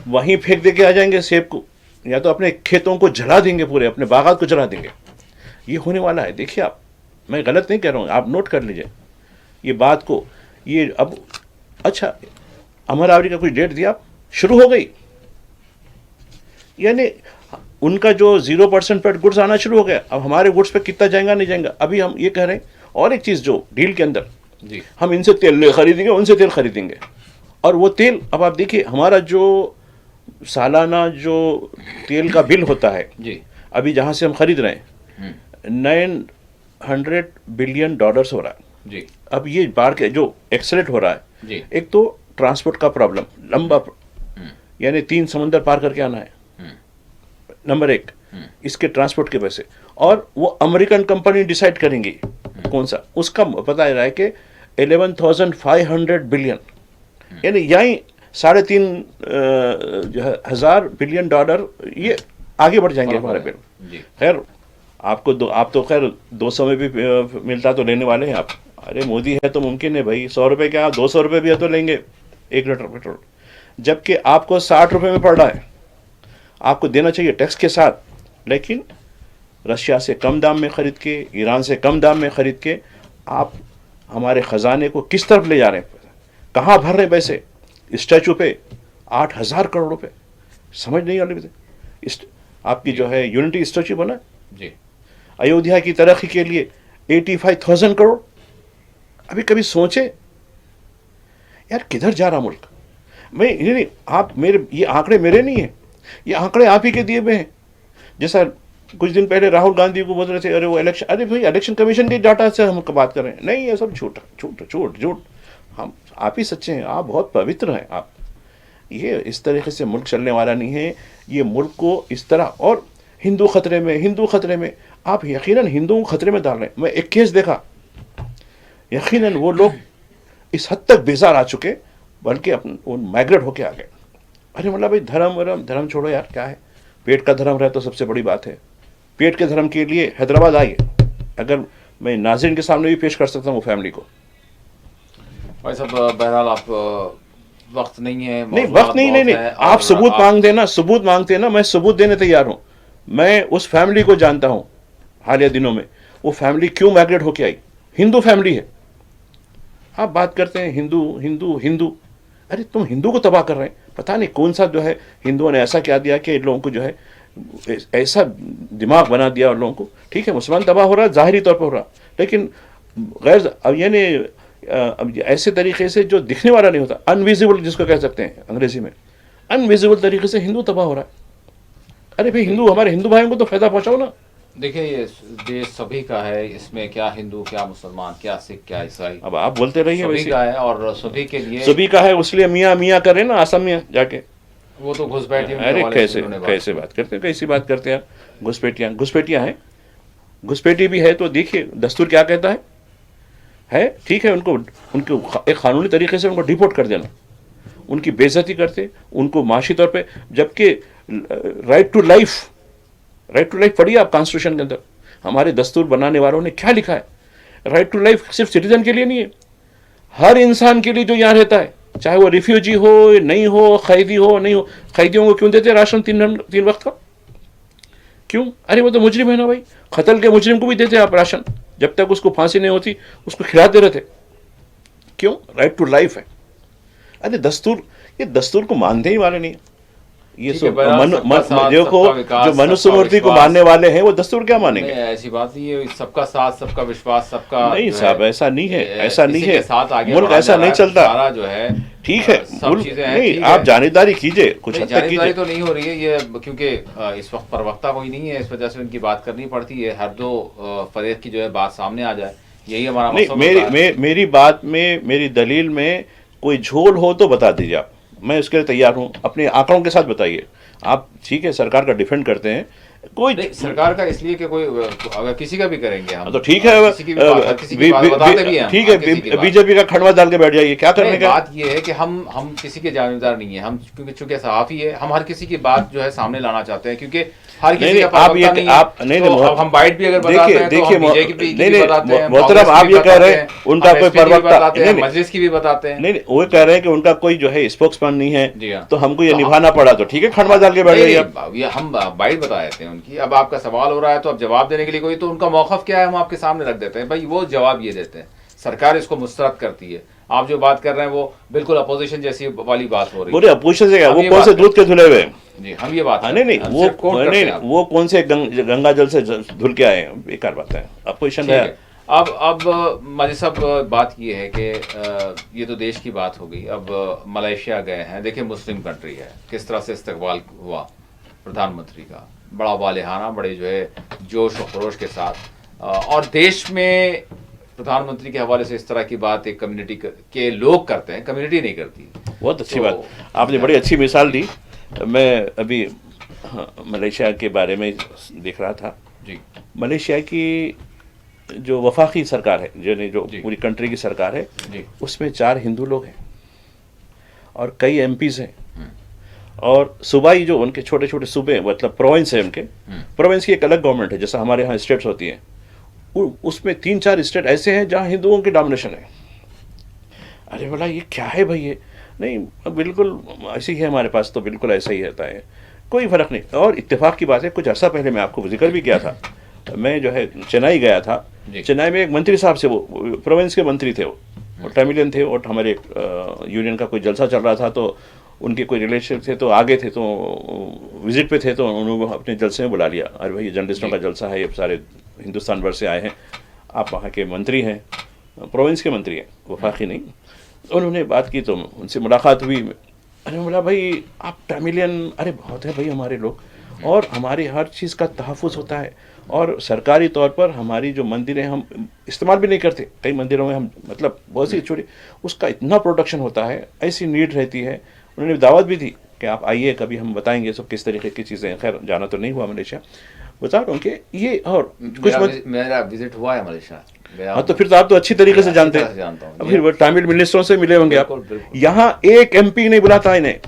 वहीं फेंक दे के आ जाएंगे सेब को, या तो अपने खेतों को जला देंगे, पूरे अपने बागात को जला देंगे। ये होने वाला है, देखिए आप, मैं गलत नहीं कह रहा हूँ, आप नोट कर लीजिए ये बात को। ये अब अच्छा अमरावती का कुछ डेट दिया, आप शुरू हो गई, यानी उनका जो 0% पर गुड्स आना शुरू हो गया। अब हमारे गुड्स पे कितना जाएगा नहीं जाएगा, अभी हम ये कह रहे हैं। और एक चीज़ जो डील के अंदर जी, हम इनसे तेल खरीदेंगे, उनसे तेल खरीदेंगे, और वो तेल, अब आप देखिए हमारा जो सालाना जो तेल का बिल होता है जी, अभी जहाँ से हम खरीद रहे हैं, $900 बिलियन हो रहा है जी, अब ये बाढ़ के जो एक्सलेट हो रहा है जी, एक तो ट्रांसपोर्ट का प्रॉब्लम, लंबा यानी 3 समंदर पार करके आना है, नंबर 1 इसके ट्रांसपोर्ट के पैसे। और वो अमेरिकन कंपनी डिसाइड करेंगी कौन सा, उसका पता रहा है कि 11,500 बिलियन, यानी यहीं 3,500 बिलियन डॉलर ये आगे बढ़ जाएंगे हमारे बिल। खैर आपको आप तो खैर 200 में भी मिलता तो लेने वाले हैं आप। अरे मोदी है तो मुमकिन है भाई, 100 रुपये क्या 200 रुपये भी है तो लेंगे 1 लीटर पेट्रोल, जबकि आपको 60 रुपये में पड़ रहा है। आपको देना चाहिए टैक्स के साथ, लेकिन रशिया से कम दाम में ख़रीद के, ईरान से कम दाम में ख़रीद के आप हमारे ख़जाने को किस तरफ ले जा रहे हैं, कहाँ भर रहे हैं पैसे। स्टैचू पे 8,000 करोड़ रुपए, समझ नहीं आ रही। आपकी जो है यूनिटी स्टैचू बना जी, अयोध्या की तरक्की के लिए 85,000 करोड़। अभी कभी सोचे यार किधर जा रहा मुल्क। मैं नहीं, आप मेरे ये आंकड़े मेरे नहीं है, ये आंकड़े आप ही के दिए हुए हैं। जैसा कुछ दिन पहले राहुल गांधी को बोल रहे थे अरे वो इलेक्शन, अरे भाई इलेक्शन कमीशन के डाटा से हम बात कर रहे हैं, नहीं ये सब झूठ झूठ झूठ झूठ। हम आप ही सच्चे हैं, आप बहुत पवित्र हैं आप। ये इस तरीके से मुल्क चलने वाला नहीं है। ये मुल्क को इस तरह, और हिंदू खतरे में, हिंदू खतरे में, आप यकीनन हिंदुओं को खतरे में डाल रहे हैं। मैं एक केस देखा, यकीनन वो लोग इस हद तक बेजार आ चुके, बल्कि वो माइग्रेट होके आ गए। अरे मतलब भाई धर्म छोड़ो यार, क्या है, पेट का धर्म रहे तो सबसे बड़ी बात है। पेट के धर्म के लिए हैदराबाद आइए, अगर मैं नाज़रीन के सामने भी पेश कर सकता हूँ फैमिली को। भाई साहब बहरहाल आप वक्त नहीं है, नहीं वक्त नहीं, आप सबूत मांगते ना, सबूत मांगते हैं ना, मैं सबूत देने तैयार हूँ। मैं उस फैमिली को जानता हूँ, हालिया दिनों में वो फैमिली क्यों माइग्रेट होके आई, हिंदू फैमिली है। आप बात करते हैं हिंदू हिंदू हिंदू, अरे तुम हिंदू को तबाह कर रहे हैं। पता नहीं कौन सा जो है हिंदुओं ने ऐसा क्या दिया कि लोगों को जो है ऐसा दिमाग बना दिया उन लोगों को। ठीक है मुसलमान तबाह हो रहा है, ज़ाहिरी तौर पर हो रहा, लेकिन गैर अब यानी अब ऐसे तरीके से जो दिखने वाला नहीं होता, अनविजिबल जिसको कह सकते हैं अंग्रेजी में, अनविजिबल तरीके से हिंदू तबाह हो रहा है। अरे भाई हिंदू, हमारे हिंदू भाइयों को तो फायदा पहुंचाओ ना। देखिए ये देश सभी का है, इसमें क्या हिंदू, क्या मुसलमान, क्या सिख, क्या ईसाई, अब आप बोलते रहिए सभी वैसे। का है और सभी के लिए सभी का है, इसलिए मियाँ मियाँ करे ना असम में जाके। वो तो घुसपैठियों के अरे हवाले से कैसे उन्होंने बात कैसे बात करते हैं, कैसी बात करते हैं आप। घुसपैठियाँ हैं, घुसपैठी भी है तो देखिए दस्तूर क्या कहता है ठीक है, उनको उनको एक कानूनी तरीके से उनको डिपोर्ट कर देना, उनकी बेइज्जती करते, उनको माशी तौर पे, जबकि राइट टू लाइफ पढ़िए आप कॉन्स्टिट्यूशन के अंदर, हमारे दस्तूर बनाने वालों ने क्या लिखा है। राइट टू लाइफ सिर्फ सिटीजन के लिए नहीं है, हर इंसान के लिए जो यहाँ रहता है, चाहे वो रिफ्यूजी हो नहीं हो, कैदी हो नहीं हो। कैदियों को क्यों देते राशन 3 वक्त का, क्यों? अरे वो तो मुजरिम है ना भाई, कत्ल के मुजरिम को भी देते आप राशन, जब तक उसको फांसी नहीं होती उसको खिलाते रहते, क्यों? राइट टू लाइफ है। अरे दस्तूर, ये दस्तूर को मानते ही वाले नहीं है। ये ठीक है, सब बहरहाल सबका साथ, देखो, सबका विकास, जो सबका मनुस्मृति को विश्वास। मानने वाले हैं वो दस्तूर क्या नहीं, मानेंगे? ऐसी बात नहीं है, सबका साथ, सबका विश्वास, सबका नहीं जो साहब, है, ऐसा नहीं है, ऐसा नहीं किसी है। के साथ आगे मुल्क बढ़ा ऐसा जा रहा नहीं है, चलता। सारा जो है ठीक है, सब मुल्क चीजें हैं, नहीं, ठीक आप है। जानेदारी कीजिए, कुछ हद तक जानेदारी कीजिए। तो नहीं हो रही है ये, क्योंकि इस वक्त प्रवक्ता कोई नहीं है, इस वजह से उनकी बात करनी पड़ती है, हर दो फरीक की जो है बात सामने आ जाए, यही हमारा नहीं, मकसद होता है। मेरी बात में, मेरी दलील में कोई झोल हो तो बता दीजिए आप, मैं उसके लिए तैयार हूँ। अपने आंकड़ों के साथ बताइए आप। ठीक है, सरकार का डिफेंड करते हैं, कोई नहीं, सरकार का इसलिए कि कोई अगर किसी का भी करेंगे हम तो ठीक है, किसी की भी बात, किसी की बात बताते भी हैं, ठीक हाँ, किसी की है, बात। बीजेपी का खड़वा डाल के बैठ जाइए, क्या करने नहीं, का? बात ये है कि हम किसी के जागीरदार नहीं है, हम क्योंकि चूंकि सहाफी है, हम हर किसी की बात जो है सामने लाना चाहते हैं, क्योंकि हर किसी का आप ये प्रवक्ता नहीं आप है, नहीं तो अब हम बाइट भी अगर बताते हैं तो हम बीजेपी की भी बताते हैं, मोहतरम, आप ये कह रहे हैं उनका कोई प्रवक्ता नहीं, मजलिस की भी बताते हैं। नहीं, वो कह रहे हैं कि उनका कोई जो है स्पोक्समैन नहीं जी है, हाँ। तो हमको ये निभाना पड़ा, तो ठीक है, खड़वा डाल के बैठ जाइए आप। नहीं, ये हम बाइट बता देते हैं उनकी। अब आपका सवाल हो रहा है तो अब जवाब देने के लिए कोई, तो उनका मौक़िफ़ क्या है हम आपके सामने रख देते हैं, भाई वो जवाब ये देते हैं, सरकार इसको मुस्तरद करती है। आप जो बात कर रहे हैं वो बिल्कुल अपोजिशन जैसी वाली बात हो रही है। बोले अपोजिशन से क्या, हम वो ये कौन बात से कर- दूध के धुले हुए हैं? जी, हम ये बात नहीं नहीं, हम वो सिर्फ कोट करते हैं नहीं, आपको। वो कौन से गंगा जल से धुल के आए हैं, बेकार बात है, अपोजिशन ठीक है। है। अब माजी साहब, बात ये है कि ये तो देश की बात हो गई। अब मलेशिया गए हैं, देखिए मुस्लिम कंट्री है, किस तरह से इस्तकबाल हुआ प्रधानमंत्री का, बड़ा वालिहाना, बड़े जो है जोश और खरोश के साथ, और देश में प्रधानमंत्री के हवाले से इस तरह की बात एक कम्युनिटी के लोग करते हैं, कम्युनिटी नहीं करती। बहुत अच्छी तो- बात, आपने बड़ी अच्छी मिसाल दी। मैं अभी मलेशिया के बारे में देख रहा था। जी मलेशिया की जो वफाकी सरकार है, जो जी। पूरी कंट्री की सरकार है, जी उसमें 4 हिंदू लोग हैं और कई एमपीज हैं, और सूबाई जो उनके छोटे छोटे सूबे, मतलब प्रोविंस है उनके, प्रोविंस की एक अलग गवर्नमेंट है, जैसा हमारे यहाँ स्टेट्स होती हैं, उसमें 3-4 स्टेट ऐसे हैं जहाँ हिंदुओं की डोमिनेशन है। अरे बोला ये क्या है भाई, ये नहीं, बिल्कुल ऐसे ही है हमारे पास, तो बिल्कुल ऐसा ही रहता है, कोई फर्क नहीं। और इत्तेफाक की बात है, कुछ अर्सा पहले मैं आपको जिक्र भी किया था, मैं जो है चेन्नई गया था। चेन्नई में एक मंत्री साहब से, वो प्रोविंस के मंत्री थे, वो तमिलियन थे, और हमारे यूनियन का कोई जलसा चल रहा था, तो उनके कोई रिलेशन थे, तो आगे थे, तो विजिट पे थे, तो उन्होंने अपने जलसे में बुला लिया। अरे भाई ये जर्नलिस्टों का जलसा है, ये सारे हिंदुस्तान भर से आए हैं, आप वहाँ के मंत्री हैं, प्रोविंस के मंत्री हैं, वफाकी नहीं। उन्होंने बात की, तो उनसे मुलाकात हुई। अरे बोला भाई आप तमिलियन, अरे बहुत है भाई हमारे लोग, और हमारी हर चीज़ का तहफ़्फ़ुज़ होता है, और सरकारी तौर पर हमारी जो मंदिरें हम इस्तेमाल भी नहीं करते, कई मंदिरों में हम, मतलब बहुत सी छोटी, उसका इतना प्रोटेक्शन होता है, ऐसी नीड रहती है। उन्होंने दावत भी दी कि आप आइए, कभी हम बताएंगे सब किस तरीके की चीज़ें हैं। खैर जाना तो नहीं हुआ मलेशिया, बता रहा हूँ कि ये, और कुछ मेरा विजिट हुआ है मलेशिया। हाँ, तो फिर तो आप तो अच्छी तरीके से जानते अच्छी तरह से हैं। जानता हूँ। अब फिर वो तमिल मिनिस्टरों से मिले होंगे आप। बिल्कुल, बिल्कुल। यहाँ एक एमपी नहीं बुलाता इन्हें,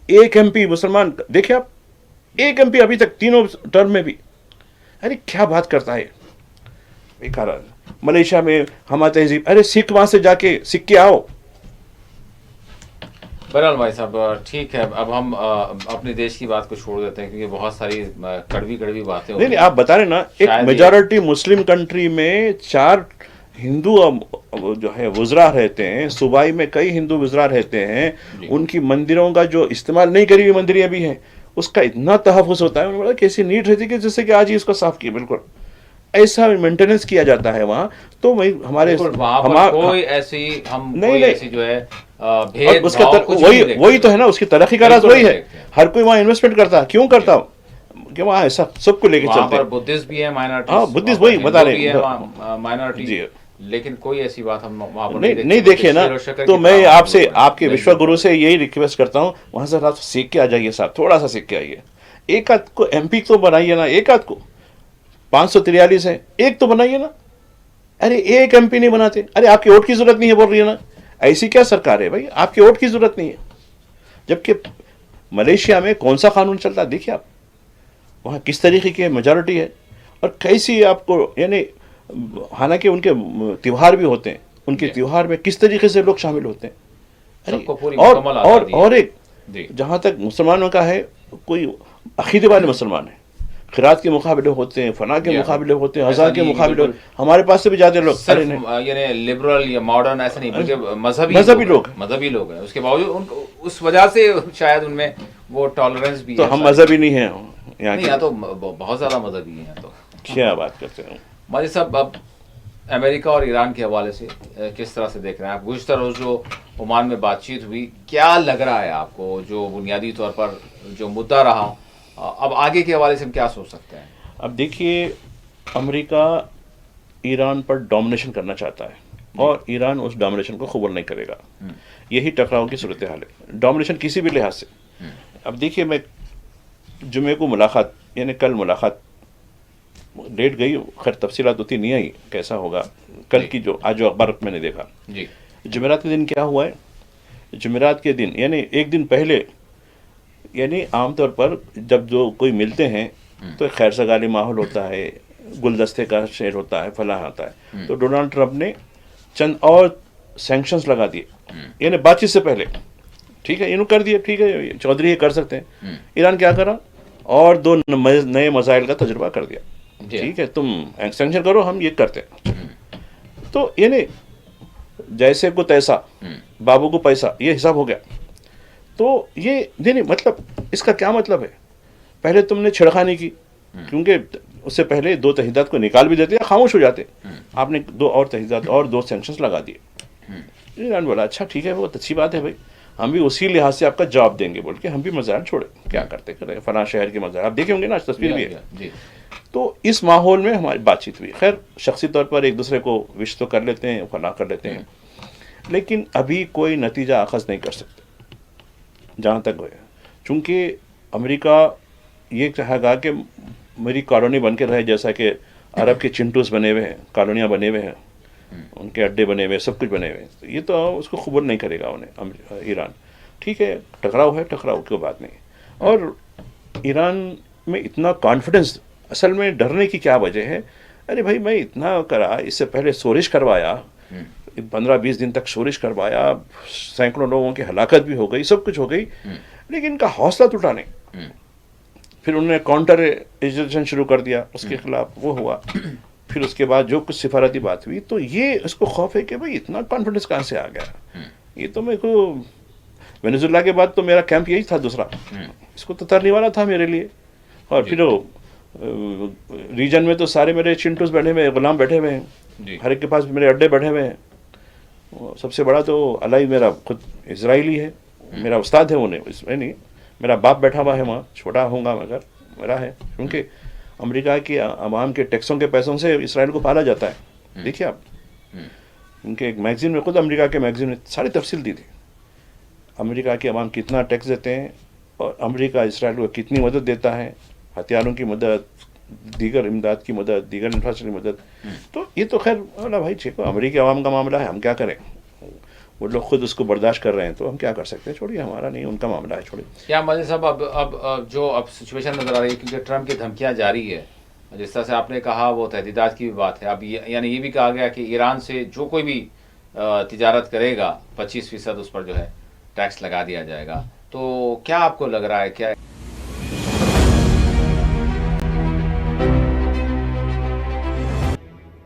एक एमपी मुसलमान, देखिए आप, एक एमपी अभी तक 3 टर्म में भी। अरे क्या बात करता है बेकार। मलेशिया में हमारा तहजीब, अरे सिख वहां से जाके सीख के आओ। बहरहाल भाई साहब, ठीक है, अब हम अपने देश की बात को छोड़ देते हैं, क्योंकि बहुत सारी कड़वी कड़वी बातें हो नहीं रही नहीं, आप बता रहे ना, एक शायद मेजॉरिटी मुस्लिम कंट्री में 4 हिंदू जो है वुज़रा रहते हैं, सूबाई में कई हिंदू वुज़रा रहते हैं, उनकी मंदिरों का जो इस्तेमाल नहीं करी हुई मंदिरें भी हैं, उसका इतना तहफ़्फ़ुज़ होता है। उन्होंने बोला कैसी नीट रहती है, जैसे कि आज ही इसको साफ किया, बिल्कुल ऐसा मेंटेनेंस किया जाता है वहाँ। तो वही हमारे वहाँ पर कोई ऐसी हम नहीं, कोई नहीं। ऐसी जो है और भेदभाव उसका कुछ भी नहीं देखते। वही तो है ना, उसकी तरक्की का राज बिल्कुल वही नहीं है। देखते। हर कोई वहाँ इन्वेस्टमेंट करता है, क्यों करता हो? कि वहाँ ऐसा सबको लेके वहाँ चलते पर हैं। बुद्धिस्ट भी है माइनॉरिटी, हाँ, बुद्धिस्ट वही बता रहे हैं। माइनॉरिटी, जी। लेकिन कोई ऐसी बात हम वहाँ पर नहीं देखे ना, तो मैं आपसे आपके विश्व गुरु से यही रिक्वेस्ट करता हूँ, वहां से आप सीख के आ जाइए साहब, थोड़ा सा सीख के आइए। एक आध को एमपी तो बनाइए ना, एक आध को 543 है, एक तो बनाइए ना। अरे एक एमपी नहीं बनाते, अरे आपकी वोट की जरूरत नहीं है बोल रही है ना, ऐसी क्या सरकार है भाई, आपकी वोट की जरूरत नहीं है। जबकि मलेशिया में कौन सा कानून चलता है देखिए आप, वहाँ किस तरीके की मेजॉरिटी है और कैसी आपको, यानी हालांकि उनके त्योहार भी होते हैं, उनके त्योहार में किस तरीके से लोग शामिल होते हैं। सबको पूरी और मुकम्मल और आज़ादी है। और एक जी। जहाँ तक मुसलमानों का है, कोई अकीदे वाले मुसलमान है, खिरात के मुकाबले होते हैं, फना के या मुकाबले होते हैं, ऐसा हज़ार के नहीं, मुकाबले बिल्कुल। होते हैं। हमारे पास से भी जाते लोग, अरे सिर्फ नहीं, यानी लिबरल या मॉडर्न ऐसा नहीं, बल्कि मजहबी लोग हैं। मजहबी लोग हैं। उसके बावजूद उनको उस वजह से शायद उनमें वो टॉलरेंस भी तो है हम शायद। मजहबी नहीं हैं यहाँ नहीं, के। यहाँ तो बहुत ज्यादा मजहबी हैं। तो क्या बात करते हैं। माजिद साहब, अब अमेरिका और ईरान के हवाले से किस तरह से देख रहे हैं आप? गुज़िश्ता रोज़ जो ओमान में बातचीत हुई, क्या लग रहा है आपको, जो बुनियादी तौर पर जो मुद्दा रहा, अब आगे के हवाले से हम क्या सोच सकते हैं? अब देखिए, अमेरिका ईरान पर डोमिनेशन करना चाहता है और ईरान उस डोमिनेशन को कबूल नहीं करेगा। यही टकराव की सूरत हाल है, डोमिनेशन किसी भी लिहाज से। अब देखिए, मैं जुमे को मुलाकात, यानी कल मुलाकात डेट गई, खैर तफसीलात उतनी नहीं आई कैसा होगा कल की, जो आज जो अखबार मैंने देखा। जी। जुमेरात के दिन क्या हुआ है, जुमेरात के दिन यानी एक दिन पहले, यानी आमतौर पर जब जो कोई मिलते हैं तो खैर सगाली माहौल होता है, गुलदस्ते का शेर होता है, फलाह होता है। तो डोनाल्ड ट्रंप ने चंद और सैंक्शंस लगा दिए, यानी बातचीत से पहले। ठीक है, इन्होंने कर दिए, ठीक है, चौधरी ये कर सकते हैं। ईरान क्या करा, और 2 नए मसाइल का तजुर्बा कर दिया। ठीक है, तुम सैंक्शन करो, हम ये करते हैं। तो यानी जैसे को तैसा, बाबू को पैसा, ये हिसाब हो गया। तो ये नहीं, मतलब इसका क्या मतलब है, पहले तुमने छेड़खानी की, क्योंकि उससे पहले 2 तहदीदात को निकाल भी देते या खामोश हो जाते, आपने 2 और तहदीदात और 2 सैंक्शंस लगा दिए। ईरान बोला अच्छा ठीक है, बहुत अच्छी बात है भाई, हम भी उसी लिहाज से आपका जवाब देंगे, बोल के हम भी मज़ार छोड़े, क्या करते करें, फला शहर के मज़ार आप देखे होंगे ना, तस्वीर भी है। जी। तो इस माहौल में हमारी बातचीत हुई। खैर शख्सी तौर पर एक दूसरे को विश तो कर लेते हैं, फला कर लेते हैं, लेकिन अभी कोई नतीजा अखज़ नहीं कर सकते जहाँ तक है, चूँकि अमेरिका ये कहेगा कि मेरी कॉलोनी बन के रहे, जैसा कि अरब के चिंटूस बने हुए हैं, कॉलोनियाँ बने हुए हैं, उनके अड्डे बने हुए, सब कुछ बने हुए हैं। तो ये तो उसको कबूल नहीं करेगा उन्हें ईरान। ठीक है, टकराव है, टकराव की बात नहीं। और ईरान में इतना कॉन्फिडेंस, असल में डरने की क्या वजह है? अरे भाई, मैं इतना करा, इससे पहले शोरिश करवाया, 15-20 दिन तक शोरिश करवाया, सैकड़ों लोगों की हलाकत भी हो गई, सब कुछ हो गई, लेकिन इनका हौसला टूटा नहीं। फिर उन्होंने काउंटर एजुकेशन शुरू कर दिया, उसके खिलाफ वो हुआ। फिर उसके बाद जो कुछ सिफारती बात हुई, तो ये इसको खौफ है कि भाई इतना कॉन्फिडेंस कहाँ से आ गया। ये तो मेरे को वेनेजुएला के बाद तो मेरा कैंप यही था दूसरा, इसको तो तरने वाला था मेरे लिए। और फिर रीजन में तो सारे मेरे चिंटूस बैठे हुए हैं, गुलाम बैठे हुए हैं, हर एक के पास मेरे अड्डे बैठे हुए हैं। सबसे बड़ा तो अलाई मेरा खुद इजराइली है, मेरा उस्ताद है, उन्हें इसमें नहीं, मेरा बाप बैठा हुआ है वहाँ, छोटा होगा मगर मेरा है, क्योंकि अमेरिका की आवाम के टैक्सों के पैसों से इसराइल को पाला जाता है। देखिए आप, उनके एक मैगजीन में, खुद अमेरिका के मैगजीन में सारी तफसील दी थी, अमेरिका की आवाम कितना टैक्स देते हैं और अमेरिका इसराइल को कितनी मदद देता है, हथियारों की मदद, दीगर इमदाद की मदद, दीगर इंफ्रास्ट्रक्चर की मदद। तो ये तो खैर बोला भाई ठीक है, अमेरिकी आवाम का मामला है, हम क्या करें, वो लोग खुद उसको बर्दाश्त कर रहे हैं, तो हम क्या कर सकते हैं, छोड़िए, हमारा नहीं, उनका मामला है, छोड़िए। क्या माजिद साहब, अब जो अब सिचुएशन नज़र आ रही है, क्योंकि ट्रंप की धमकियां जारी है, जिस तरह से आपने कहा वो तहदीदात की भी बात है, अब यानी ये भी कहा गया कि ईरान से जो कोई भी तिजारत करेगा 25% उस पर जो है टैक्स लगा दिया जाएगा। तो क्या आपको लग रहा है, क्या